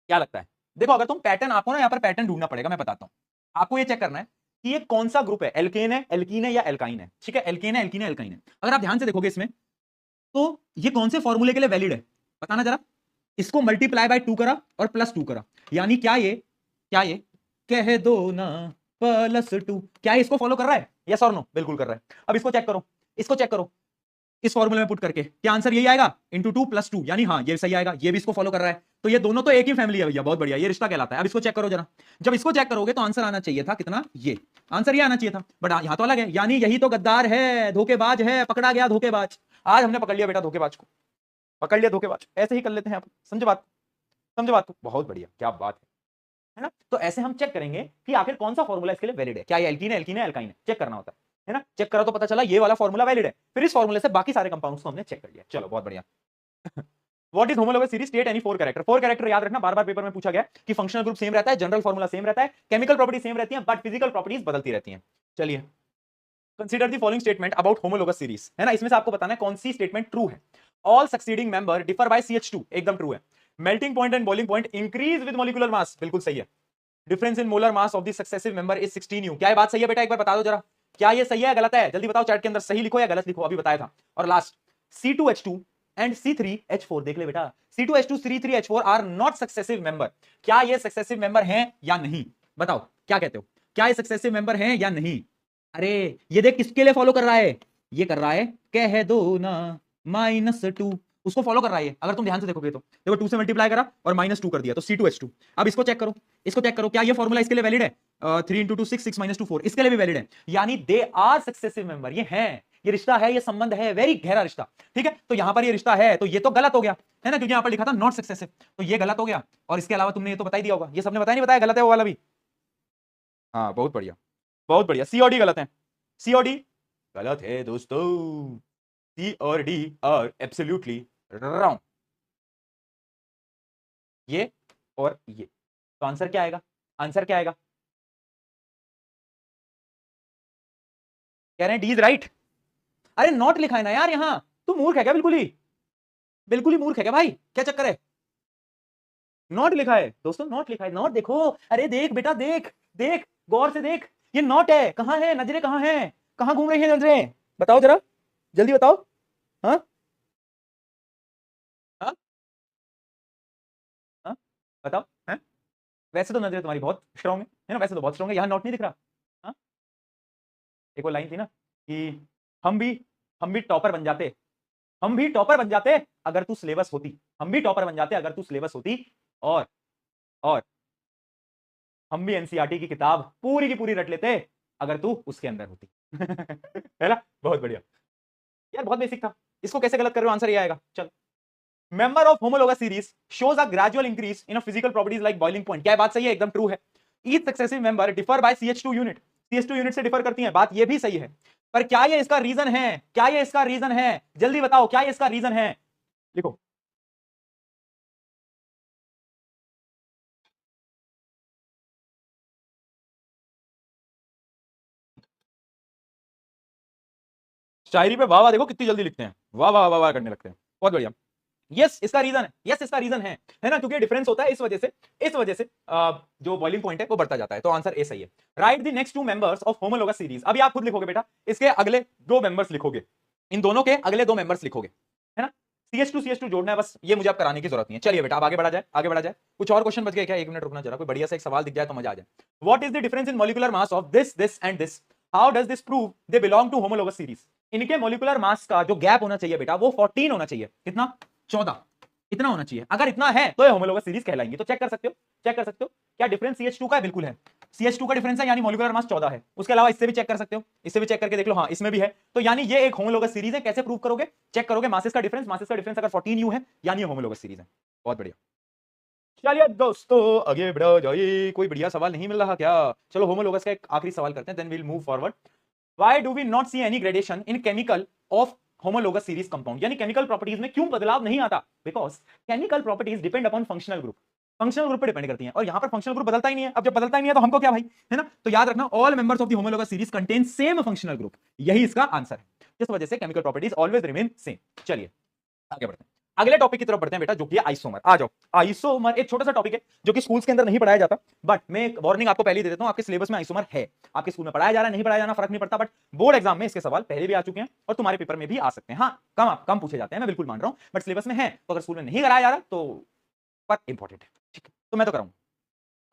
क्या लगता है। देखो अगर तुम पैटर्न, आपको ना यहाँ पर पैटर्न ढूंढना पड़ेगा, मैं बताता हूँ आपको। ये चेक करना है कि ये कौन सा ग्रुप है, एल्केन है, एल्कीन है या एल्काइन है। ठीक है, एल्केन है, एल्कीन है, एल्काइन है। अगर आप ध्यान से देखोगे इसमें तो ये कौन से फॉर्मूले के लिए वैलिड है, बताना जरा। इसको मल्टीप्लाई बाय 2 करा और +2 करा, यानी क्या ये कह दो ना +2, क्या ये इसको फॉलो कर रहा है, यस और नो, बिल्कुल कर रहा है। अब इसको चेक करो, इसको चेक करो, इस फॉर्मूले में पुट करके क्या आंसर यही आएगा, इंटू 2 + 2, यानी हाँ ये सही आएगा, ये भी इसको फॉलो कर रहा है। तो ये दोनों तो एक ही फैमिली है भैया, बहुत बढ़िया, ये रिश्ता कहलाता है। अब इसको चेक करो जरा, जब इसको चेक करोगे तो आंसर आना चाहिए था कितना, ये आंसर ये आना चाहिए था, बट यहां तो अलग है, यानी यही तो गद्दार है, धोखेबाज है, पकड़ा गया धोखेबाज। आज हमने पकड़ लिया बेटा धोखेबाज को, पकड़ लिया धोखेबाज। ऐसे ही कर लेते हैं आप, समझे बात, समझे बात को, बहुत बढ़िया, क्या बात है ना। तो ऐसे हम चेक करेंगे कि आखिर कौन सा फॉर्मूला इसके लिए वैलिड है, क्या ये एल्कीन है, एल्कीन है, एल्काइन है, चेक करना होता है ना। चेक करा तो पता चला ये वाला फॉर्मूला वैलिड है, फिर इस फॉर्मूले से बाकी सारे कंपाउंड्स को हमने चेक कर लिया। चलो बहुत बढ़िया। What is homologous series, state any 4 character. 4 character याद रखना, बार-बार पेपर में पूछा गया कि फंक्शनल ग्रुप सेम रहता है, जनरल फॉर्मूला सेम रहता है, केमिकल प्रॉपर्टी सेम रहती है, बट फिजिकल प्रॉपर्टीज बदलती रहती हैं। चलिए, consider the following statement about homologous series, है ना। इसमें से आपको बताना है कौन सी स्टेटमेंट ट्रू है। All succeeding member differ bye CH2, एकदम ट्रू है। Melting point and boiling point increase with molecular mass, बिल्कुल सही है। Difference in molar mass of the successive member is 16U, क्या ये बात सही है बेटा, एक बार बता दो जरा, क्या ये सही है गलत है, जल्दी बताओ चैट के अंदर, सही लिखो या गलत लिखो, अभी बताया था। और लास्ट, C2H2 एंड C3H4, देख ले बेटा, C2H2 C3H4 are not successive member, क्या ये सक्सेसिव मेंबर हैं या नहीं, बताओ क्या कहते हो, क्या ये सक्सेसिव मेंबर हैं या नहीं। अरे ये देख किसके लिए फॉलो कर रहा है, ये कर रहा है कह दो ना -2, उसको फॉलो कर रहा है। अगर तुम ध्यान से देखोगे तो देखो 2 से मल्टीप्लाई करा और -2 कर दिया तो C2H2। अब इसको चेक करो, इसको चेक करो, क्या ये फॉर्मूला इसके लिए वैलिड है, 3 × 2 6, 6 - 2 4, इसके लिए भी वैलिड है, यानी दे आर सक्सेसिव मेंबर, ये हैं, ये रिश्ता है, ये संबंध है, वेरी गहरा रिश्ता। ठीक है, तो यहां पर ये रिश्ता है, तो ये तो गलत हो गया है ना, क्योंकि यहां पर लिखा था नॉट सक्सेसिव, तो ये गलत हो गया। और इसके अलावा तुमने ये तो बता ही दिया होगा, ये सबने बताया नहीं बताया, गलत है वो वाला भी। हाँ बहुत बढ़िया, बहुत बढ़िया, C और D गलत है, C और D गलत है दोस्तों, C और D आर एब्सोल्युटली रॉन्ग, ये और ये। तो आंसर क्या आएगा, आंसर क्या आएगा, कह रहे हैं D इज राइट। अरे नॉट लिखा है ना यार, यहां तू मूर्ख है क्या, बिल्कुल ही मूर्ख है क्या भाई, क्या चक्कर है। नॉट लिखा है दोस्तों, नॉट लिखा है, नॉट देखो, अरे देख बेटा, देख देख, गौर से देख, ये नॉट है, कहां है नजरें, कहां है, कहां घूम रही है नजरें, बताओ जरा, जल्दी बताओ। हाँ हाँ हाँ, बताओ। हैं? वैसे तो नजरें तुम्हारी बहुत स्ट्रांग है ना, वैसे तो बहुत स्ट्रांग है, यहाँ नॉट नहीं दिख रहा। हाँ, एक वो लाइन थी ना कि हम भी हम भी टॉपर बन जाते, हम भी टॉपर बन जाते अगर तू सिलेबस होती, हम भी टॉपर बन जाते अगर तू सिलेबस होती, और और हम भी एनसीईआरटी की किताब पूरी की पूरी रट लेते अगर तू उसके अंदर होती। है ना, बहुत बढ़िया यार, बहुत बेसिक था, इसको कैसे गलत कर रहे हो, आंसर ये आएगा। चल, member of homologous series shows a gradual increase in physical properties like boiling point. क्या बात सही है, एकदम ट्रू है। Each successive member differ bye CH2 unit, CH2 unit से डिफर करती है, बात ये भी सही है। पर क्या ये इसका रीजन है, क्या ये इसका रीजन है, जल्दी बताओ, क्या ये इसका रीजन है, लिखो। शायरी पे वाह वाह देखो कितनी जल्दी लिखते हैं, वाह वाह वाह वाह करने लगते हैं, बहुत बढ़िया। यस इसका रीजन है, यस इसका रीजन है ना, क्योंकि डिफरेंस होता है इस वजह से, इस वजह से जो बॉइलिंग पॉइंट है वो बढ़ता जाता है, तो आंसर ए सही है। Write the next two members of homologous series, अभी आप खुद लिखोगे बेटा, इसके अगले दो मेंबर्स लिखोगे, इन दोनों के अगले दो मेंबर्स लिखोगे, है ना। CH2 जोड़ना है बस, ये मुझे अब कराने की जरूरत नहीं है। चलिए बेटा अब आगे बढ़ा जाए, आगे बढ़ा जाए। कुछ और क्वेश्चन बच गए क्या, एक मिनट रुकना जरा, कोई बढ़िया सा एक सवाल दिख जाए तो मजा आ जाए। What is the difference in molecular mass of this and this, how does this prove they belong to homologous series. इनके मॉलिक्यूलर मास का जो गैप होना चाहिए बेटा वो 14 होना चाहिए, कितना, 14, इतना होना चाहिए। अगर इतना है तो ये होमोलोगस सीरीज कहलाएंगे। तो चेक कर सकते हो, चेक कर सकते हो, क्या डिफरेंस CH2 का है, बिल्कुल है, CH2 का डिफरेंस है, यानी मॉलिक्यूलर मास 14 है। उसके अलावा इससे भी चेक कर सकते हो, इससे भी चेक करके देख लो, हाँ इसमें भी है, तो यानी ये एक होमोलोगस सीरीज है। कैसे प्रूव करोगे, चेक करोगे मासेस का डिफरेंस, मासेस का डिफरेंस अगर 14U है यानी ये होमोलोगस सीरीज है। बहुत बढ़िया। चलिए दोस्तों आगे बढ़ो जाइए, कोई बढ़िया सवाल नहीं मिल रहा क्या, चलो होमोलोगस का एक आखिरी सवाल करते हैं, then we will move forward. Why do we not see any gradation in chemical of homologous series compound, यानी केमिकल प्रॉपर्टीज में क्यों बदलाव नहीं आता, because chemical properties depend upon functional group, functional group पे डिपेंड करती हैं, और यहां पर फंक्शनल ग्रुप बदलता ही नहीं है। अब जब बदलता ही नहीं है तो हमको क्या भाई, है ना। तो याद रखना all members of the homologous series contain same functional group, यही इसका आंसर है, जिस वजह से chemical properties always remain same. चलिए आगे बढ़ते हैं, अगले टॉपिक की तरफ बढ़ते हैं बेटा, जो कि आइसोमर। आ जाओ, आइसोमर एक छोटा सा टॉपिक है जो कि स्कूल्स के अंदर नहीं पढ़ाया जाता, बट मैं एक वार्निंग आपको पहले ही दे देता हूं, आपके सिलेबस में आइसोमर है, आपके स्कूल में पढ़ाया जा रहा है नहीं पढ़ाया जाना फर्क नहीं पड़ता, बट बोर्ड एग्जाम में इसके सवाल पहले भी आ चुके हैं और तुम्हारे पेपर में भी आ सकते हैं। हाँ कम पूछे जाते हैं, मैं बिल्कुल मान रहा हूं, बट सिलेबस में है, तो अगर स्कूल में नहीं कराया जा रहा तो पर इंपॉर्टेंट है, ठीक है, तो मैं तो कराऊंगा।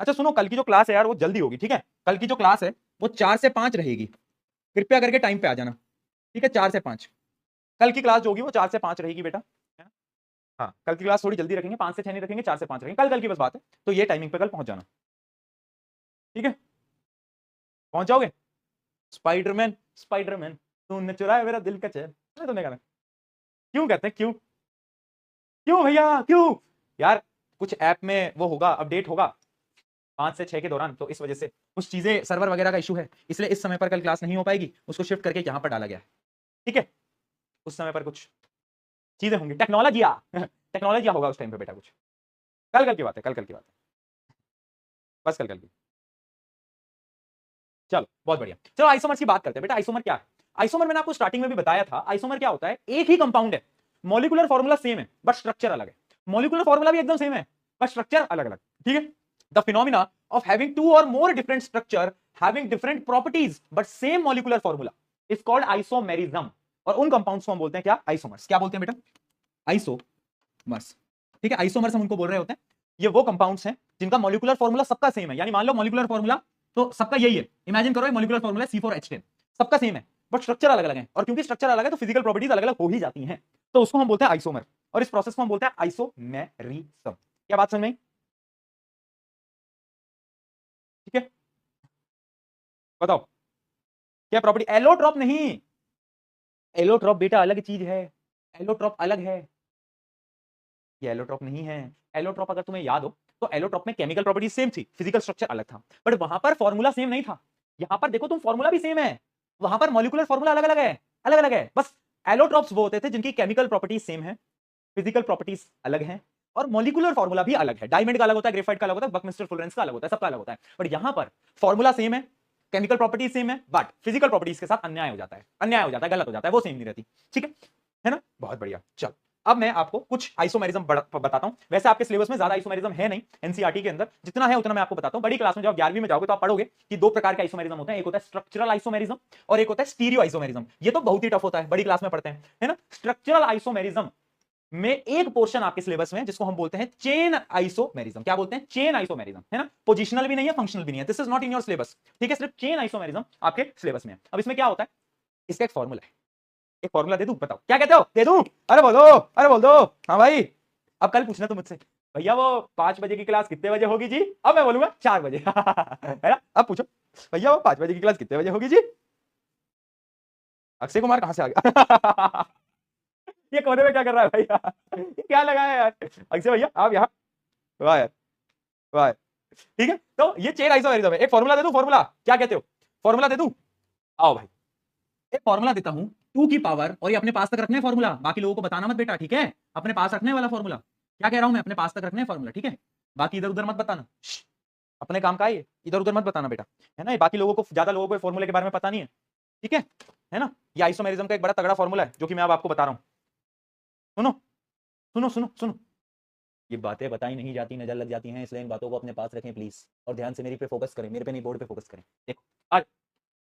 अच्छा सुनो, कल की जो क्लास है यार वो जल्दी होगी, ठीक है, कल की जो क्लास है वो 4 से 5 रहेगी, कृपया करके टाइम पे आ जाना, ठीक है, 4 से 5 कल की क्लास जो होगी वो 4 से 5 रहेगी बेटा। हाँ कल की क्लास थोड़ी जल्दी रखेंगे, 5 से 6 नहीं रखेंगे, 4 से 5 रखेंगे, कल कल की बस बात है, तो ये टाइमिंग पे कल पहुंच जाना, ठीक है, पहुंच जाओगे। स्पाइडरमैन स्पाइडरमैन तूने चुराया मेरा दिल का चैन, तुमने कहना क्यों, कहते हैं क्यों, क्यों भैया क्यों, यार कुछ ऐप में वो होगा, अपडेट होगा 5 से 6 के दौरान, तो इस वजह से कुछ चीजें सर्वर वगैरह का इशू है, इसलिए इस समय पर कल क्लास नहीं हो पाएगी, उसको शिफ्ट करके यहाँ पर डाला गया है, ठीक है, उस समय पर कुछ चीजें होंगी, टेक्नोलॉजी टेक्नोलॉजी होगा उस टाइम पे बेटा, कुछ कल कल की बात है, कल कल की बात है, बस कल कल की। चलो बहुत बढ़िया, चलो आइसोमर की बात करते हैं बेटा। आइसोमर क्या है, आइसोमर मैंने आपको स्टार्टिंग में भी बताया था, आइसोमर क्या होता है, एक ही कंपाउंड है, मॉलिक्यूलर फॉर्मूला सेम है बट स्ट्रक्चर अलग है, मॉलिक्यूलर फॉर्मूला भी एकदम सेम है बट स्ट्रक्चर अलग अलग, ठीक है। The phenomena of having two or more different structure having different properties but same molecular formula is called isomerism, और उन कंपाउंड्स को हम बोलते हैं क्या, आइसोमर्स। क्या बोलते हैं बेटा, आइसोमर्स, ठीक है, आइसोमर्स हम उनको बोल रहे होते हैं। ये वो कंपाउंड्स हैं जिनका मॉलिक्यूलर फॉर्मूला सबका सेम है, यानी मान लो मॉलिक्यूलर फॉर्मूला तो सबका यही है, इमेजिन करो मॉलिक्यूलर फॉर्मूला C4H10, सबका सेम है बट स्ट्रक्चर अलग अलग है, और क्योंकि स्ट्रक्चर अलग है तो फिजिकल प्रॉपर्टीज अलग अलग हो ही जाती हैं, तो उसको हम बोलते हैं आइसोमर, और इस प्रोसेस को हम बोलते हैं आइसोमेरिज्म। क्या बात समझ में, ठीक है, बताओ क्या प्रॉपर्टी, एलोट्रॉप नहीं, एलोट्रॉप बेटा अलग चीज है, एलोट्रॉप अलग है, ये एलोट्रॉप नहीं है। एलोट्रॉप अगर तुम्हें याद हो तो एलोट्रॉप में केमिकल प्रॉपर्टी सेम थी, फिजिकल स्ट्रक्चर अलग था, बट वहां पर फॉर्मूला सेम नहीं था। यहां पर देखो तुम, फॉर्मूला भी सेम है, वहां पर मॉलिक्यूलर फॉर्मूला अलग अलग है, अलग अलग है, बस एलोट्रॉप्स वो होते थे जिनकी केमिकल प्रॉपर्टीज सेम है, फिजिकल प्रॉपर्टीज अलग है, और मॉलिक्यूलर फॉर्मूला भी अलग है, डायमंड का अलग होता है, ग्रेफाइट का अलग होता है, बकमिस्टर फुलरेंस का अलग होता है, सबका अलग होता है, बट यहां पर फॉर्मूला सेम है, केमिकल प्रॉपर्टीज सेम है, बट फिजिकल प्रॉपर्टीज के साथ अन्याय हो जाता है, अन्याय हो जाता है, गलत हो जाता है, वो सेम नहीं रहती, ठीक है ना, बहुत बढ़िया। चल अब मैं आपको कुछ आइसोमेरिज्म बताता हूं। वैसे आपके सिलेबस में ज्यादा आइसोमेरिज्म है नहीं एनसीईआरटी के अंदर, जितना है उतना मैं आपको बताता हूं। बड़ी क्लास में जब 11वीं में जाओगे तो आप पढ़ोगे कि दो प्रकार के आइसोमेरिज्म होते हैं, एक होता है स्ट्रक्चरल आइसोमेरिज्म और एक होता है स्टीरियो आइसोमेरिज्म। ये तो बहुत ही टफ होता है, बड़ी क्लास में पढ़ते हैं, है ना। स्ट्रक्चरल आइसोमेरिज्म में एक पोर्शन आपके सिलेबस में जिसको हम बोलते हैं चेन आइसोमेरिज्म। क्या बोलते हैं? चेन आइसोमेरिज्म, है ना। पोजिशनल भी नहीं है, फंक्शनल भी नहीं है, this is not in your syllabus, ठीक है। सिर्फ चेन आइसोमेरिज्म आपके सिलेबस में है। अब इसमें क्या होता है, इसका एक फॉर्मूला है, एक फॉर्मूला दे दूं, बताओ क्या कहते हो? दे दूं? अरे बोलो, अरे बोल दो। हाँ भाई, अब कल पूछना तो मुझसे, भैया वो 5 बजे की क्लास कितने बजे होगी जी? अब मैं बोलूंगा 4 बजे है ना। अब पूछो, भैया वो 5 बजे की क्लास कितने बजे होगी जी? अक्षय कुमार कहां से आ गया? ये कोने में क्या कर रहा है भैया? ये क्या लगा है यार? अक्षय भैया आप यहाँ, वाह यार, वाह। ठीक है, तो ये चेन आइसोमेरिज्म है। एक फॉर्मूला दे दूं? फॉर्मूला क्या कहते हो? फॉर्मूला दे दूं? आओ भाई, एक फॉर्मूला देता हूं 2 की पावर, और ये अपने पास तक रखने फॉर्मूला, बाकी लोगों को बताना मत बेटा, ठीक है। अपने पास रखने वाला फॉर्मूला, क्या कह रहा हूं मैं, अपने पास तक रखने फॉर्मूला, ठीक है। बाकी इधर उधर मत बताना, अपने काम का है, इधर उधर मत बताना बेटा, है ना। बाकी लोगों को, ज्यादा लोगों को फॉर्मूले के बारे में पता नहीं है, ठीक है ना। ये आइसोमेरिज्म का एक बड़ा तगड़ा फॉर्मूला है जो कि मैं अब आपको बता रहा हूं। सुनो सुनो सुनो सुनो, ये बातें बताई नहीं जाती, नजर लग जाती हैं, इसलिए इन बातों को अपने पास रखें प्लीज, और ध्यान से मेरी पे फोकस करें, मेरे पे नहीं, बोर्ड पे फोकस करें। देखो आज,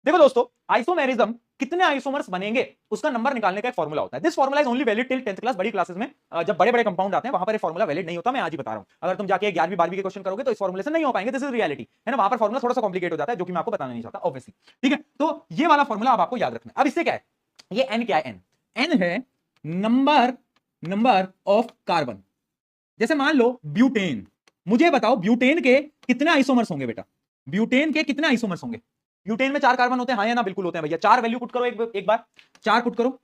देखो दोस्तों, आइसोमेरिज्म कितने आइसोमर्स बनेंगे उसका नंबर निकालने का एक फॉर्मूला होता है। This formula is only valid till 10th class. बड़ी क्लासेस में जब बड़े बड़े कंपाउंड आते हैं वहां पर ये फॉर्मूला वैलिड नहीं होता, मैं आज ही बता रहा हूं। अगर तुम जाके 11वीं 12वीं के क्वेश्चन करोगे तो इस फॉर्मूले से नहीं हो पाएंगे, दिस इज रियलिटी, है ना। वहां पर फॉर्मूला थोड़ा सा कॉम्प्लिकेट हो जाता है, जो कि मैं आपको बताना नहीं चाहता ऑब्वियसली, ठीक है। तो ये वाला फॉर्मूला अब आपको याद रखना है। अब इससे क्या है, ये एन क्या है? एन है नंबर, नंबर ऑफ कार्बन। जैसे मान लो ब्यूटेन, मुझे बताओ ब्यूटेन के कितने आइसोमर्स होंगे बेटा? ब्यूटेन के कितने आइसोमर्स होंगे? ब्यूटेन में 4 कार्बन होते हैं, हाँ या ना? बिल्कुल होते हैं भैया। 4 वैल्यू पुट करो एक बार, 4 पुट करो,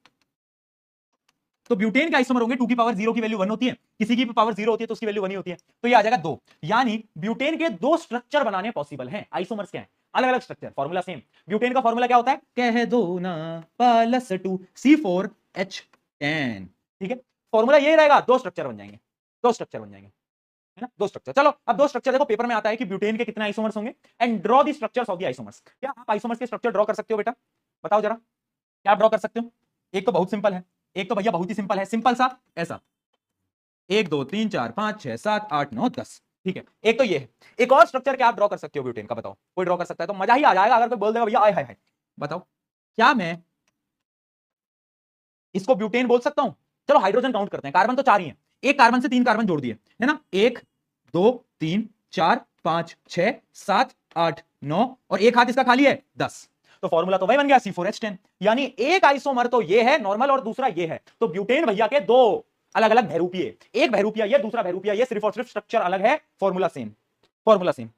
तो ब्यूटेन के आइसोमर होंगे 2 की पावर 0 की वैल्यू 1 होती है, किसी की पावर 0 होती है तो उसकी वैल्यू 1 ही होती है, तो ये आ जाएगा 2। यानी ब्यूटेन के 2 स्ट्रक्चर बनाने पॉसिबल हैं। आइसोमर्स क्या है? अलग अलग स्ट्रक्चर, फॉर्मूला सेम। ब्यूटेन का फॉर्मूला क्या होता है? कह दो ना +2C4H10, ठीक है। फॉर्मूला ये रहेगा, 2 स्ट्रक्चर बन जाएंगे, 2 स्ट्रक्चर बन जाएंगे, है ना, 2 स्ट्रक्चर। चलो अब 2 स्ट्रक्चर देखो, पेपर में आता है कि ब्यूटेन के कितने आइसोमर्स होंगे, and draw the structures of the isomers. क्या आप आइसोमर्स के स्ट्रक्चर ड्रॉ कर सकते हो बेटा? बताओ जरा, क्या आप ड्रॉ कर सकते हो? एक तो बहुत सिंपल है, एक तो भैया बहुत ही सिंपल है, सिंपल सा ऐसा 1 2 3 4 5 6 7 8 9 10, ठीक है। एक तो ये है, एक और स्ट्रक्चर क्या आप ड्रॉ कर सकते हो ब्यूटेन का? बताओ, कोई ड्रॉ कर सकता है तो मजा ही आ जाएगा। अगर कोई बोल देगा भैया आय हाय हाय, बताओ क्या मैं इसको ब्यूटेन बोल सकता हूं? चलो हाइड्रोजन काउंट करते हैं, कार्बन तो 4 ही है, एक कार्बन से 3 कार्बन जोड़ दिए, है ना। 1 2 3 4 5 6 7 8 9, और एक हाथ इसका खाली है 10, तो फॉर्मूला तो वही बन गया C4H10। यानी एक आइसोमर तो ये है नॉर्मल और दूसरा ये है, तो ब्यूटेन भैया के 2 अलग अलग बहरूपीय, एक बहरूपीय ये, दूसरा बहरूपीय ये, सिर्फ और सिर्फ स्ट्रक्चर अलग है, formula same, formula same.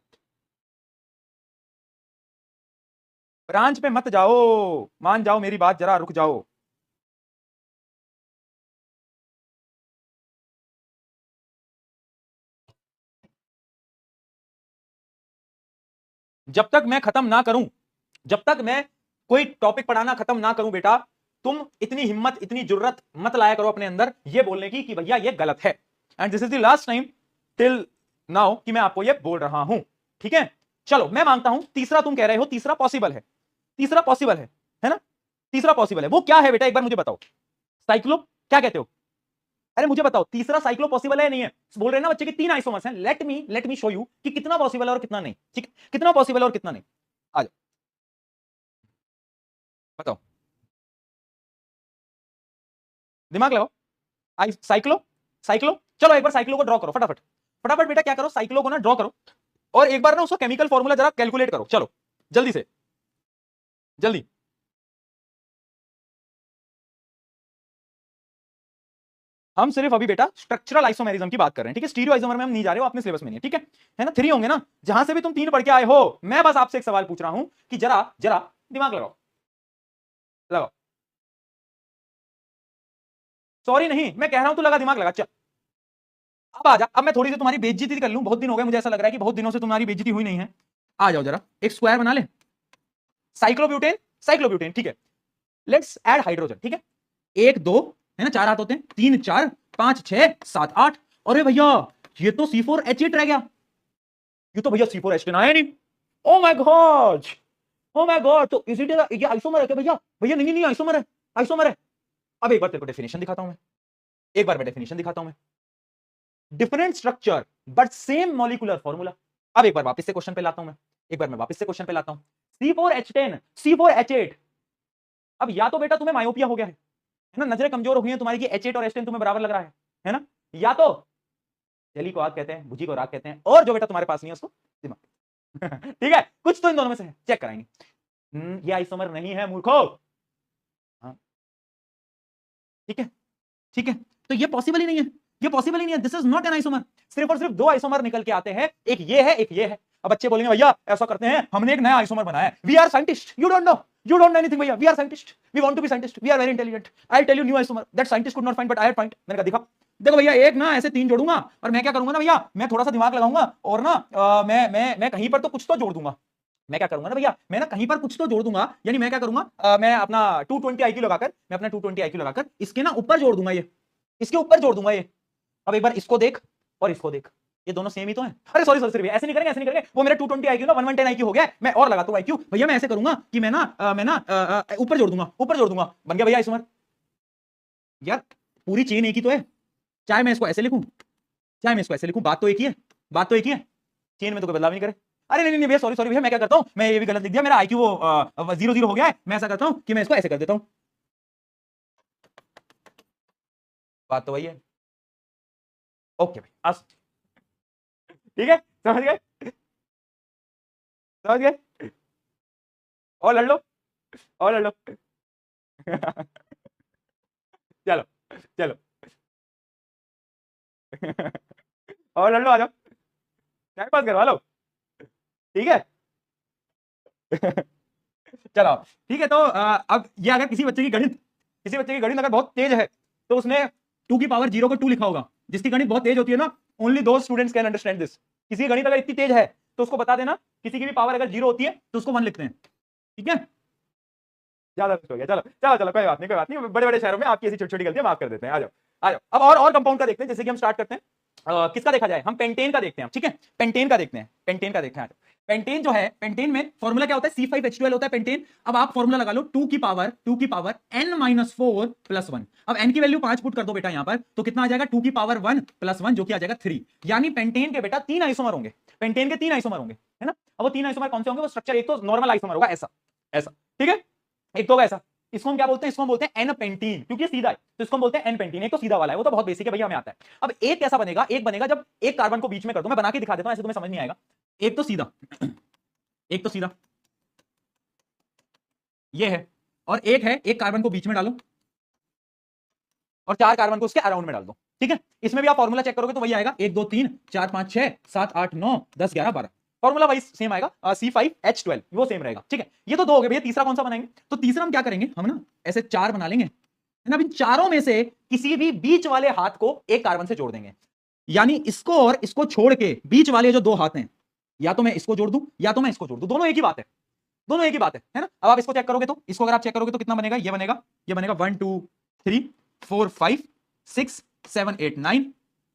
Branch पे मत जाओ, मान जाओ मेरी बात, जरा रुक जाओ। जब तक मैं खत्म ना करूं, जब तक मैं कोई टॉपिक पढ़ाना खत्म ना करूं बेटा, तुम इतनी हिम्मत, इतनी जुर्रत मत लाया करो अपने अंदर ये बोलने की कि भैया ये गलत है। And this is the last time till now कि मैं आपको ये बोल रहा हूं, ठीक है। चलो मैं मानता हूं तीसरा तुम कह रहे हो, तीसरा पॉसिबल है, तीसरा पॉसिबल है ना। तीसरा पॉसिबल है, वो क्या है बेटा एक बार मुझे बताओ? साइक्लो, क्या कहते हो? अरे मुझे बताओ तीसरा साइक्लो पॉसिबल है नहीं है? बोल रहे हैं ना बच्चे कि 3 आइसोमर्स हैं, लेट मी शो यू कि कितना पॉसिबल है और कितना नहीं, ठीक, कितना पॉसिबल है और कितना नहीं। आ जाओ बताओ, दिमाग लगाओ। साइक्लो, साइक्लो, चलो एक बार साइक्लो को ड्रॉ करो फटाफट, फटाफट बेटा क्या करो, साइक्लो को ना ड्रॉ करो, और एक बार ना उसका केमिकल फॉर्मूला जरा कैलकुलेट करो, चलो जल्दी से, जल्दी। हम सिर्फ अभी बेटा स्ट्रक्चरल आइसोमेरिज्म की बात कर रहे हैं, ठीक है। स्टीरियो आइसोमर में हम नहीं जा रहे हो, अपने सिलेबस में नहीं है, ठीक है ना। 3 होंगे ना, जहां से भी तुम 3 पढ़ के आए हो। मैं बस आपसे एक सवाल पूछ रहा हूं कि जरा जरा दिमाग लगाओ, लगाओ। सॉरी नहीं, मैं कह रहा हूं तू लगा दिमाग लगा, चल अब आ जा। अब मैं थोड़ी सी तुम्हारी बेइज्जती कर लूं, बहुत दिन हो गए, मुझे ऐसा लग रहा है कि बहुत दिनों से तुम्हारी बेइज्जती हुई नहीं है। आ जाओ जरा, एक स्क्वायर बना ले, साइक्लोब्यूटेन, साइक्लोब्यूटेन, ठीक है। लेट्स ऐड हाइड्रोजन, ठीक है। 1 2, है ना, 4 हाथ होते हैं, 3 4 5 6 7 8, अरे भैया ये तो C4H8 रह गया, ये तो भैया C4H10 आया नहीं। Oh my God, oh my God, तो इज इट ये आइसोमर है क्या भैया? भैया नहीं नहीं आइसोमर है, आइसोमर है। अब एक बार तेरे को डेफिनेशन दिखाता हूं मैं, एक बार मैं डेफिनेशन दिखाता हूं मैं, different structure but same molecular formula. अब एक बार वापस से क्वेश्चन पे लाता हूं मैं, एक बार मैं वापस से क्वेश्चन पे लाता हूं। C4H10 C4H8। अब या तो बेटा तुम्हें मायोपिया हो गया है ना, नजरें कमजोर हो गई हैं तुम्हारी कि H8 और H10 तुम्हें बराबर लग रहा है ना, या तो जली को आग कहते हैं, भुजी को राग कहते हैं, और जो बेटा तुम्हारे पास नहीं है उसको दिमाग। ठीक है, कुछ तो इन दोनों में से है, चेक कराएंगे। ये आइसोमर नहीं है मूर्खो। हाँ ठीक है, ठीक है, तो ये पॉसिबल ही नहीं है, ये पॉसिबल ही नहीं है, this is not an isomer. सिर्फ और सिर्फ दो आइसोमर निकल के आते हैं, एक ये है एक ये है। अब बच्चे बोलेंगे भैया ऐसा करते हैं, हमने एक नया आइसोमर बनाया है, we are scientist, you don't know, you don't know anything भैया, we are scientist, we want to be scientist, we are very intelligent, I tell you new isomer that scientist could not find but I had find. मैंने कहा दिखा, देखो भैया एक ना ऐसे तीन जोड़ूंगा और मैं क्या करूंगा ना भैया, मैं थोड़ा सा दिमाग लगाऊंगा और ना मैं कहीं पर तो कुछ तो जोड़ दूंगा। मैं क्या करूंगा ना भैया, मैं ना कहीं पर कुछ तो जोड़ दूंगा, यानी मैं क्या करूंगा, मैं अपना 220 IQ लगाकर, मैं अपना 220 IQ लगाकर इसके ना ऊपर जोड़ दूंगा, ये इसके ऊपर जोड़ दूंगा ये। अब एक बार इसको देख और इसको देख, ये दोनों सेम ही तो हैं। अरे सॉरी सॉरी, ऐसे नहीं करेंगे, ऐसे नहीं करेंगे, वो मेरा 220 IQ ना 110 IQ हो गया, मैं और लगाता हूं IQ भैया, मैं ऐसे करूंगा कि मैं ना ऊपर जोड़ दूंगा, ऊपर जोड़ दूंगा, बन गया भैया आइसोमर। यार पूरी चेन एक ही तो है, चाहे मैं इसको ऐसे लिखूं चाहे मैं इसको ऐसे लिखूं, बात तो एक ही है, बात तो एक ही है, चेन में तो कोई बदलाव नहीं करे। अरे नहीं नहीं भैया सॉरी सॉरी भैया, मैं क्या करता हूं, मैं ये भी गलत लिख दिया, मेरा IQ वो 0 0 हो गया है, मैं ऐसा करता हूं कि मैं इसको ऐसे कर देता हूं, बात तो वही है। ओके भाई आज ठीक है, समझ गए, समझ गए, और लड़ लो, और लड़ लो। चलो चलो, और लड़ लो, आ जाओ, टाइम पास करवा लो, ठीक है। चलो ठीक है, तो अब ये अगर किसी बच्चे की गणित, किसी बच्चे की गणित अगर बहुत तेज है तो उसने 2 की पावर 0 को 2 लिखा होगा। जिसकी गणित बहुत तेज होती है ना, ओनली दो स्टूडेंट्स कैन अंडरस्टैंड दिस। किसी की गणित अगर इतनी तेज है तो उसको बता देना, किसी की भी पावर अगर 0 होती है तो उसको 1 लिखते हैं, ठीक है। ज्यादा हो गया, चलो चलो चलो, कोई बात नहीं, कोई बात नहीं, बड़े बड़े शहरों में आपकी ऐसी छोटी छोटी गलतियां माफ कर देते हैं। आ जाओ आ जाओ, अब और कंपाउंड का देखते हैं, जैसे कि हम स्टार्ट करते हैं, किसका देखा जाए, हम पेंटेन का देखते हैं, ठीक है, पेंटेन का देखते हैं, पेंटेन का देखते हैं। पेंटेन जो है, पेंटेन में फॉर्मूला क्या होता है, C5H12 होता है पेंटेन। अब आप फॉर्मूला लगा लो 2 की पावर n-4 + 1। अब n की वैल्यू 5 पुट कर दो बेटा यहां पर, तो कितना आ जाएगा 2 की पावर 1 + 1 जो कि आ जाएगा 3। यानी पेंटेन के बेटा 3 आइसोमर होंगे, पेंटेन के 3 आइसोमर होंगे, है ना। अब वो 3 आइसोमर कौन से होंगे, वो स्ट्रक्चर एक तो नॉर्मल आइसोमर होगा ऐसा ऐसा, ठीक है, एक तो होगा ऐसा, इसको हम क्या बोलते हैं, इसको हम बोलते हैं एन पेंटीन, क्योंकि सीधा है तो इसको हम बोलते हैं एन पेंटीन। एक तो सीधा वाला है, वो तो बहुत बेसिक है भैया, हमें आता है। अब एक कैसा बनेगा, एक बनेगा जब एक कार्बन को बीच में कर दो, मैं बना के दिखा देता हूं, ऐसे तुम्हें समझ नहीं आएगा। एक तो सीधा, एक तो सीधा ये है, और एक है, एक कार्बन को बीच में डालो और 4 कार्बन को उसके अराउंड में डाल दो, ठीक है। इसमें भी आप फॉर्मूला चेक करोगे तो वही आएगा, 1 2 3 4 5 6 7 8 9 10 11 12, फॉर्मूला वाइज सेम आएगा, C5H12 वो सेम रहेगा, ठीक है। ये तो दो हो गए भैया, तीसरा कौन सा बनाएंगे, तो तीसरा हम क्या करेंगे, हम ना ऐसे 4 बना लेंगे, है ना। अब इन चारों में से किसी भी बीच वाले हाथ को एक कार्बन से जोड़ देंगे, यानी इसको और इसको छोड़ के बीच वाले जो 2 हाथ हैं, या तो मैं इसको जोड़ दूं या तो मैं इसको जोड़ दूं, दोनों एक ही बात है, दोनों एक ही बात है ना। अब आप इसको चेक करोगे तो, इसको अगर आप चेक करोगे तो कितना बनेगा, ये बनेगा 1 2 3 4 5 6 7 8 9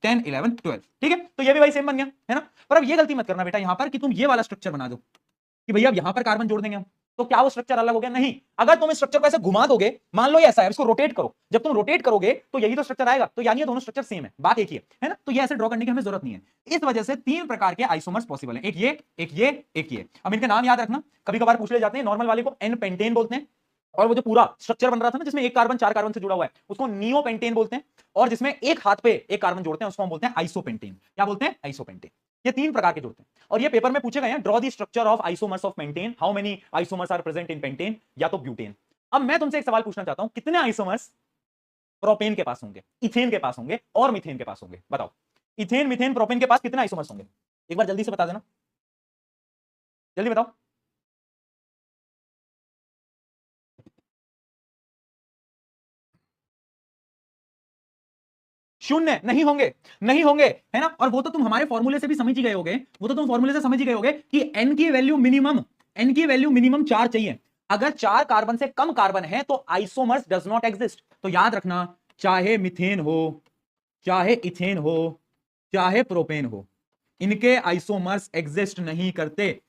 10 11 12, ठीक है। तो ये भी भाई सेम बन गया, है ना। पर अब ये गलती मत करना बेटा यहां पर कि तुम ये वाला स्ट्रक्चर बना दो कि भैया अब यहां पर कार्बन जोड़ देंगे हम, तो क्या वो स्ट्रक्चर अलग हो गया, नहीं। अगर तुम इस स्ट्रक्चर को ऐसे घुमा दोगे, मान लो ये ऐसा है, इसको रोटेट करो, जब तुम रोटेट करोगे तो यही तो स्ट्रक्चर आएगा, तो यानी ये दोनों स्ट्रक्चर सेम है, बात एक ही है ना। तो ये ऐसे ड्रॉ करने की हमें जरूरत नहीं है। इस वजह से 3 प्रकार के आइसोमर्स पॉसिबल है, एक ये एक ये एक ये। अब इनके नाम याद रखना, कभी कभार पूछ ले जाते हैं। नॉर्मल वाले को एन पेंटेन बोलते हैं, और वो जो पूरा स्ट्रक्चर बन रहा था ना जिसमें एक कार्बन 4 कार्बन से जुड़ा हुआ है, उसको नियोपेंटेन बोलते हैं। और जिसमें एक हाथ पे एक कार्बन जोड़ते हैं उसको हम बोलते हैं आइसोपेंटेन। क्या बोलते हैं, आइसोपेंटेन। ये 3 प्रकार के जोड़ते हैं, और ये पेपर में पूछे गए हैं, draw the structure of isomers of pentane, how many isomers are present in pentane, या तो ब्यूटेन। अब मैं तुमसे एक सवाल पूछना चाहता हूं, कितने आइसोमर्स प्रोपेन के पास होंगे, इथेन के पास होंगे और मीथेन के पास होंगे, बताओ। इथेन मीथेन प्रोपेन के पास कितने आइसोमर्स होंगे, एक बार जल्दी से बता देना, जल्दी बताओ। शून्य नहीं होंगे, नहीं होंगे, है ना। और वो तो तुम हमारे फॉर्मूले से भी समझ ही गए होगे, वो तो तुम फॉर्मूले से समझ ही गए होगे कि n की वैल्यू मिनिमम, n की वैल्यू मिनिमम 4 चाहिए। अगर 4 कार्बन से कम कार्बन है तो आइसोमर्स डज नॉट एग्जिस्ट। तो याद रखना, चाहे मिथेन हो, चाहे इथेन हो, चाहे प्रोपेन हो, इनके आइसोमर्स एग्जिस्ट नहीं करते।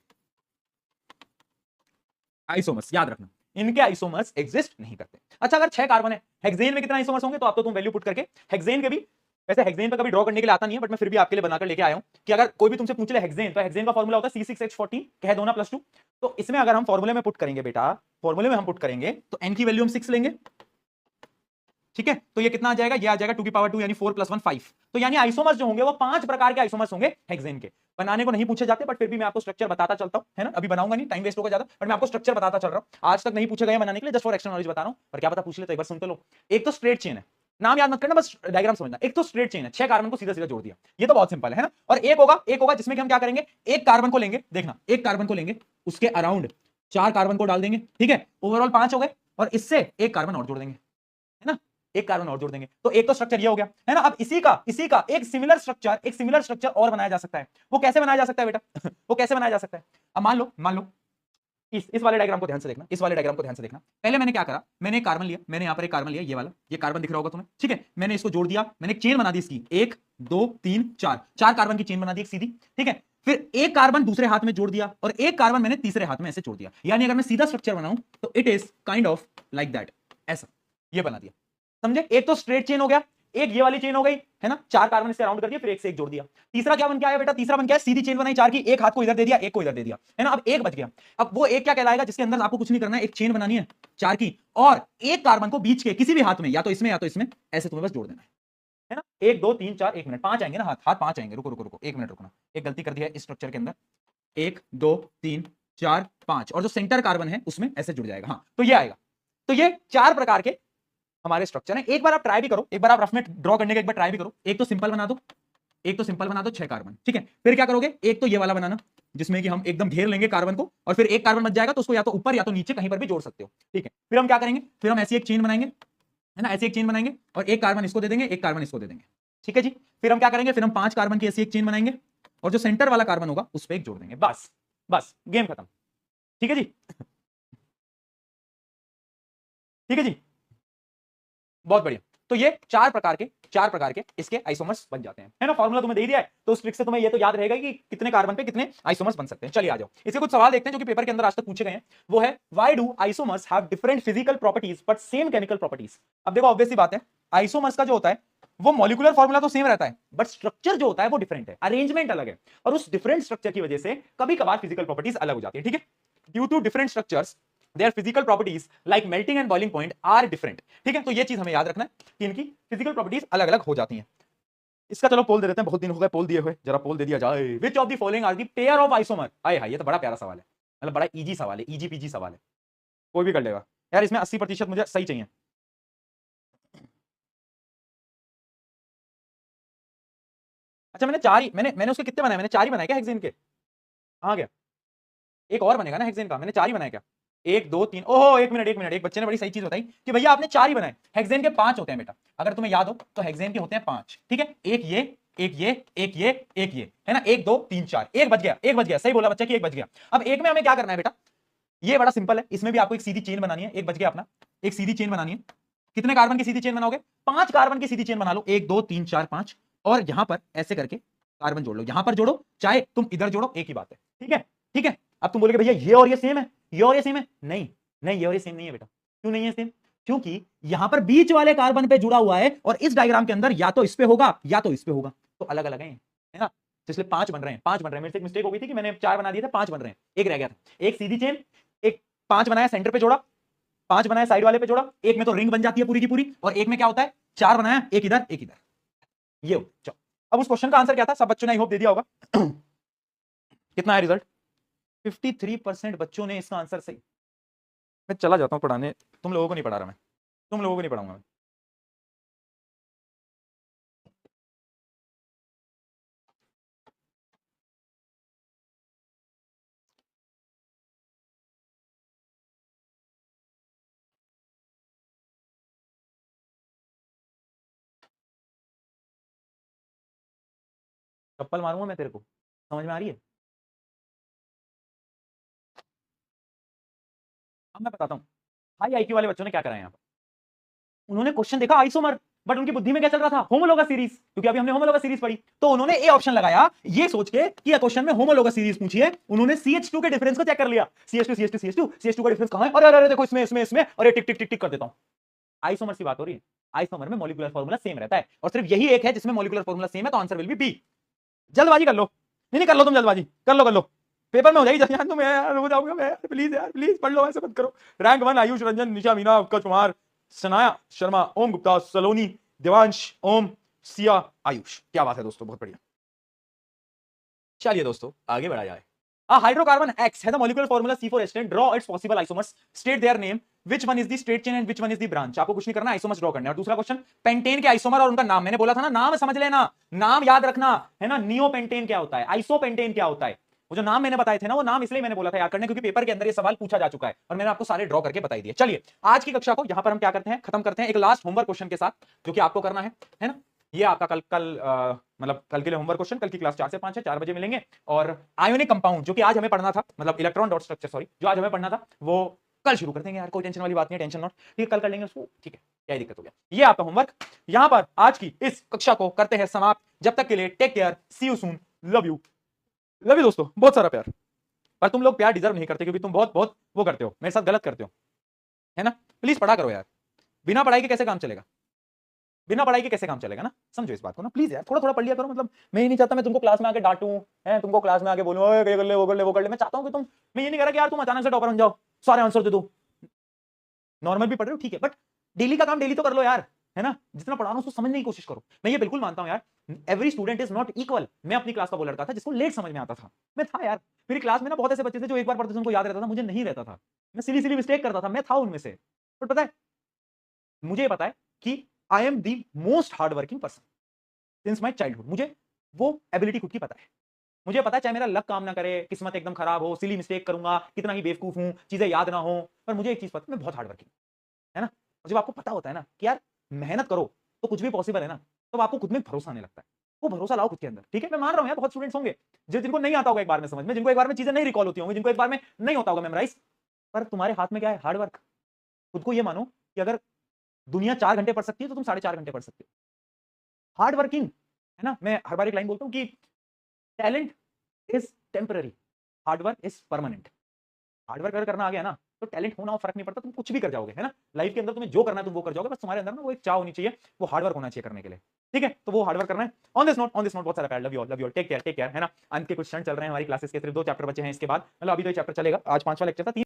आइसोमर्स याद रखना, इनके आइसोमर्स एग्जिस्ट नहीं करते। अच्छा अगर 6 कार्बन है, हेक्सेन में कितना आइसोमर्स होंगे, तो आप तो तुम वैल्यू पुट करके हेक्सेन के भी, वैसे हेक्सेन पे कभी ड्रॉ करने के लिए आता नहीं है, बट मैं फिर भी आपके लिए बनाकर लेके आया हूं कि अगर कोई भी तुमसे पूछ ले हेक्सेन, तो हेक्सेन का फॉर्मूला होता है C6H14 कह दो ना +2। तो इसमें अगर हम फॉर्मूले में पुट करेंगे बेटा, फॉर्मूले में हम पुट करेंगे तो n की वैल्यू हम 6 लेंगे, ठीक है। तो ये कितना आ जाएगा, ये आ जाएगा 2 यानी 4 + 1 5। तो यानी आइसोमर्स जो होंगे वो 5 प्रकार के आइसोमर्स होंगे हेक्सेन के। बनाने को नहीं पूछे जाते, बट फिर भी मैं आपको स्ट्रक्चर बताता चलता हूं, है ना। अभी बनाऊंगा नहीं, टाइम वेस्ट होगा ज्यादा, बट मैं आपको स्ट्रक्चर बताता चल रहा हूं। आज तक नहीं पूछे गए बनाने के लिए, जस्ट फॉर एक्स्ट्रा नॉलेज बता रहा हूं, पर क्या पता पूछ ले तो एक बार सुन तो लो। एक तो स्ट्रेट चेन है, नाम याद मत करना, बस डायग्राम समझना। एक तो स्ट्रेट चेन है, 6 कार्बन को सीधा सीधा जोड़ दिया, ये तो बहुत सिंपल है ना। और एक होगा जिसमें कि हम क्या करेंगे, एक कार्बन को लेंगे, देखना एक कार्बन को लेंगे, उसके अराउंड 4 कार्बन को डाल देंगे, ठीक है, ओवरऑल 5 हो गए, और इससे एक कार्बन और जोड़ देंगे, है ना, एक कार्बन और जोड़ देंगे। तो एक तो स्ट्रक्चर ये हो गया, है ना। अब इसी का एक सिमिलर स्ट्रक्चर और बनाया जा सकता है। वो कैसे बनाया जा सकता है बेटा वो कैसे बनाया जा सकता है। अब मान लो इस वाले डायग्राम को ध्यान से देखना, इस वाले डायग्राम को ध्यान से देखना। पहले मैंने क्या करा, मैंने एक कार्बन लिया, मैंने यहां पर एक कार्बन लिया, ये वाला, ये कार्बन दिख रहा होगा तुम्हें, ठीक है। मैंने इसको जोड़ दिया, मैंने एक चेन बना दी इसकी, 1 2 3 4, 4 कार्बन की चेन बना दी एक सीधी, ठीक है। फिर एक कार्बन दूसरे हाथ में जोड़ दिया, और एक कार्बन मैंने तीसरे हाथ में ऐसे जोड़ दिया। यानी अगर मैं सीधा स्ट्रक्चर बनाऊं तो it is kind of like that, ऐसा ये बना दिया, समझे। एक तो स्ट्रेट चेन हो गया, एक ये वाली चेन हो गई, है ना, 4 कार्बन इससे राउंड कर दिया, फिर एक से एक जोड़ दिया। तीसरा क्या बन के आया बेटा, तीसरा बन के आया सीधी चेन बनाई 4 की, एक हाथ को इधर दे दिया, एक को इधर दे दिया, है ना। अब एक बच गया। अब वो एक क्या कहलाएगा, जिसके अंदर आपको कुछ नहीं करना है, एक चेन बनानी है 4 की, और एक कार्बन को बीच के किसी भी हाथ में, या तो इसमें या तो इसमें, ऐसे तुम्हें बस जोड़ देना है ना। 1 2 3 4, 1 मिनट, 5 आएंगे ना, हाथ 5 आएंगे। रुको 1 मिनट रुकना, एक गलती कर दी है इस स्ट्रक्चर के अंदर। 1 2 3 4 5, और जो सेंटर कार्बन है उसमें ऐसे जुड़ जाएगा, हाँ, तो ये आएगा। तो ये 4 प्रकार के हमारे स्ट्रक्चर है। एक बार आप ट्राई भी करो, एक बार आप रफ में ड्रॉ करने का एक बार ट्राई भी करो। एक तो सिंपल बना दो 6 कार्बन, ठीक है। फिर क्या करोगे, एक तो ये वाला बनाना, जिसमें कि हम एकदम घेर लेंगे कार्बन को, और फिर एक कार्बन बच जाएगा तो उसको या तो ऊपर या तो नीचे कहीं पर भी जोड़ सकते हो, ठीक है। फिर हम क्या करेंगे, फिर हम ऐसी एक चेन बनाएंगे, है ना, ऐसी एक चेन बनाएंगे, और एक कार्बन इसको दे देंगे, एक कार्बन इसको दे देंगे, ठीक है जी। फिर हम क्या करेंगे, फिर हम 5 कार्बन की ऐसी एक चेन बनाएंगे, और जो सेंटर वाला कार्बन होगा उस पर एक जोड़ देंगे, बस गेम खत्म, ठीक है जी। ठीक है जी, बहुत बढ़िया। तो ये 4 प्रकार के इसके आइसोमर्स बन जाते हैं, है ना। फॉर्मूला तुम्हें दे दिया है, तो उस ट्रिक से तुम्हें ये तो याद रहेगा कि कितने कार्बन पे कितने आइसोमर्स बन सकते हैं। चलिए आ जाओ, इसके कुछ सवाल देखते हैं जो कि पेपर के अंदर आज तक पूछे गए हैं। वो है, why do isomers have different physical properties but same chemical properties. अब देखो ऑब्वियस सी बात है, आइसोमर्स का जो होता है वो मॉलिक्यूलर फॉर्मूला तो सेम रहता है, बट स्ट्रक्चर जो होता है वो डिफरेंट है, अरेंजमेंट अलग है, और उस डिफरेंट स्ट्रक्चर की वजह से कभी कभार फिजिकल प्रॉपर्टीज अलग हो जाती है, ठीक है। Due to different structures their physical properties like melting and boiling point are different, ठीक है। तो ये चीज हमें याद रखना है कि इनकी फिजिकल प्रॉपर्टीज अलग अलग हो जाती हैं। इसका चलो पोल दे देते हैं, बहुत दिन हो गए पोल दिए हुए, जरा पोल दे दिया जाए। Which of the following are the pair of isomer. आए हाय, ये तो बड़ा प्यारा सवाल है, मतलब बड़ा इजी सवाल है, इजी पीजी सवाल है, कोई भी कर लेगा यार। इसमें 80% मुझे सही चाहिए। अच्छा मैंने 4 ही, मैंने उसके कितने बनाए, मैंने 4 ही बनाए क्या हेक्सेन के। आ गया, एक और बनेगा ना हेक्सेन का, मैंने 4 ही बनाए क्या, 1 2 3। ओहो एक मिनट, एक बच्चे ने बड़ी सही चीज बताई कि भैया आपने 4 ही बनाए, हेक्सेन के 5 होते हैं बेटा। अगर तुम्हें याद हो तो हेक्सेन के होते हैं 5, ठीक है। एक ये, है ना, 1 2 3 4, एक बच गया, सही बोला बच्चा कि एक बच गया। अब एक में हमें क्या करना है बेटा, ये बड़ा सिंपल है, इसमें भी आपको एक सीधी चेन बनानी है, एक बच गया अपना, एक सीधी चेन बनानी है। कितने कार्बन की सीधी चेन बनाओगे, 5 कार्बन की सीधी चेन बना लो, 1 2 3 4 5, और यहां पर ऐसे करके कार्बन जोड़ लो, यहां पर जोड़ो चाहे तुम इधर जोड़ो, एक ही बात है, ठीक है, ठीक है। अब तुम बोलोगे भैया ये और ये सेम है, ये और ये सेम है, नहीं नहीं, ये और ये सेम नहीं है बेटा। क्यों नहीं है सेम, क्योंकि यहां पर बीच वाले कार्बन पे जुड़ा हुआ है, और इस डायग्राम के अंदर या तो इस पे होगा या तो इस पे होगा, तो अलग अलग है ना। तो इसलिए 5 बन रहे हैं, मेरे से एक मिस्टेक हो गई थी कि मैंने 4 बना दिए थे, 5 बन रहे हैं, एक रह गया था। एक सीधी चेन, एक 5 बनाया सेंटर पे जोड़ा, 5 बनाया साइड वाले पे जोड़ा, एक में तो रिंग बन जाती है पूरी की पूरी, और एक में क्या होता है 4 बनाया, एक इधर एक इधर, ये हो। चलो अब उस क्वेश्चन का आंसर क्या था, सब बच्चों ने आई होप दे दिया होगा। कितना है रिजल्ट, 53% बच्चों ने इसका आंसर सही। मैं चला जाता हूं पढ़ाने, तुम लोगों को नहीं पढ़ा रहा मैं, तुम लोगों को नहीं पढ़ाऊंगा मैं। चप्पल मारूंगा मैं तेरे को, समझ में आ रही है। अब मैं बताता हूँ हाई आईक्यू वाले बच्चों ने क्या करा है यहाँ पर। उन्होंने क्वेश्चन देखा आइसोमर, बट उनकी बुद्धि में क्या चल रहा था, होमोलोगस सीरीज, क्योंकि अभी हमने होमोलोगस सीरीज पढ़ी, तो उन्होंने ए ऑप्शन लगाया ये सोच के कि क्वेश्चन में होमोलोगस सीरीज पूछी है। उन्होंने CH2 के डिफरेंस को चेक कर लिया, CH2 का डिफरेंस कहां है, अरे देखो इसमें, और ये टिक टिक टिक टिक कर देता हूं, आइसोमर की बात हो रही है। आइसोमर में मॉलिक्यूलर फॉर्मूला सेम रहता है और सिर्फ यही एक है जिसमें मॉलिक्यूलर फॉर्मूला सेम है, तो आंसर विल बी बी। जल्दबाजी कर लो, नहीं कर लो तुम जल्दबाजी, कर लो पेपर में हो जाएगी यार, तुम यार हो जाओगे, मैं यार प्लीज पढ़ लो, ऐसे मत करो। रैंक 1 आयुष रंजन, निशा मीना, उत्कर्ष कुमार, सनाया शर्मा, ओम गुप्ता, सलोनी, देवांश, ओम, सिया, आयुष। क्या बात है दोस्तों, बहुत बढ़िया। चलिए दोस्तों आगे बढ़ा जाए। A hydrocarbon X has a molecular formula C4H10. Draw its possible isomers. State their name. Which one is the straight chain and which one is the branch? आपको कुछ नहीं करना, आइसोमर्स ड्रॉ करने। और दूसरा क्वेश्चन, पेंटेन के isomer और उनका नाम। मैंने बोला था ना, नाम समझ लेना, नाम याद रखना है ना। नियोपेंटेन क्या होता है, आइसोपेंटेन क्या होता है, वो जो नाम मैंने बताए थे ना, वो नाम इसलिए मैंने बोला था याद करने, क्योंकि पेपर के अंदर ये सवाल पूछा जा चुका है और मैंने आपको सारे ड्रॉ करके बताई दिए। चलिए आज की कक्षा को यहां पर हम क्या करते हैं, खत्म करते हैं एक लास्ट होमवर्क क्वेश्चन के साथ, जो कि आपको करना है ना। ये आपका मतलब कल के लिए होमवर्क क्वेश्चन, कल की क्लास 4 से 5 है, 4 बजे मिलेंगे। और आयोनिक कंपाउंड जो कि आज हमें पढ़ना था, मतलब इलेक्ट्रॉन डॉट स्ट्रक्चर, सॉरी, जो आज हमें पढ़ना था वो कल शुरू कर देंगे यार, कोई टेंशन वाली बात नहीं है, टेंशन नॉट, ठीक है, कल कर लेंगे उसको, ठीक है, क्या दिक्कत हो गया। ये आपका होमवर्क, यहां पर आज की इस कक्षा को करते हैं समाप्त। जब तक के लिए take care, see you soon, love you दोस्तों, बहुत सारा प्यार। पर तुम लोग प्यार डिजर्व नहीं करते, क्योंकि तुम बहुत बहुत वो करते हो, मेरे साथ गलत करते हो, है ना। प्लीज पढ़ा करो यार, बिना पढ़ाई के कैसे काम चलेगा, बिना पढ़ाई के कैसे काम चलेगा ना, समझो इस बात को ना प्लीज यार, थोड़ा थोड़ा पढ़ लिया करो। मतलब मैं ये नहीं चाहता मैं तुमको क्लास में आके डांटूं, है तुमको क्लास में आके बोलूं ओए ये कर ले वो कर ले वो कर ले। मैं चाहता हूं कि तुम, मैं ये नहीं कह रहा कि यार तुम अचानक से टॉपर बन जाओ, सारे आंसर दे दो। नॉर्मल भी पढ़ रहे हो ठीक है, बट डेली का काम डेली तो कर लो यार, है ना। जितना पढ़ा रहा हूं उसको समझने की कोशिश करो। मैं ये बिल्कुल मानता हूं यार, every student is not equal. मैं अपनी क्लास का वो लड़का था जिसको लेट समझ में आता था, मैं था यार। मेरी क्लास में ना बहुत ऐसे बच्चे थे जो एक बार पढ़ते थे उनको याद रहता था, मुझे नहीं रहता था, मैं सिली सिली मिस्टेक करता था, मैं था उनमें से। बट पता है, मुझे पता है कि I am the most hard working person since my childhood. मुझे वो एबिलिटी खुद की पता है, मुझे पता है चाहे मेरा लक काम ना करे, किस्मत एकदम खराब हो, सिली मिस्टेक करूंगा, कितना ही बेवकूफ हूं, चीजें याद ना हो, पर मुझे एक चीज पता है, मैं बहुत हार्ड वर्किंग, है ना। और जब आपको पता होता है ना कि यार मेहनत करो तो कुछ भी पॉसिबल है ना, तो आपको खुद में भरोसा आने लगता है। वो भरोसा लाओ खुद के अंदर, ठीक है। मैं मान रहा हूं यार बहुत स्टूडेंट्स होंगे जिनको नहीं आता होगा एक बार में समझ में, जिनको एक बार में चीजें नहीं रिकॉल होती होंगी, जिनको एक बार में नहीं होता होगा मेमोराइज, पर तुम्हारे हाथ में क्या है, हार्ड वर्क। खुद को ये मानो कि अगर दुनिया 4 घंटे पढ़ सकती है तो तुम 4.5 घंटे पढ़ सकते हो। हार्ड वर्किंग, है ना। मैं हर बार एक लाइन बोलता हूं कि talent is temporary, hard work is permanent. Hard work अगर करना आ गया ना तो टैलेंट होना और फर्क नहीं पड़ता, तुम कुछ भी कर जाओगे, है ना। लाइफ के अंदर तुम्हें जो करना है तुम वो कर जाओगे, बस तुम्हारे अंदर ना वो एक चाह होनी चाहिए, वो हार्ड वर्क होना चाहिए करने के लिए, ठीक है। तो वो हार्ड वर्क करना है। ऑन दिस नोट बहुत सारा प्यार, love you all, take care, है ना। अंत के कुछ क्षण चल रहे हैं हमारी क्लासेस के, सिर्फ 2 चैप्टर बचे हैं इसके बाद, मतलब अभी तो ये चैप्टर चलेगा, आज 5वां लेक्चर था।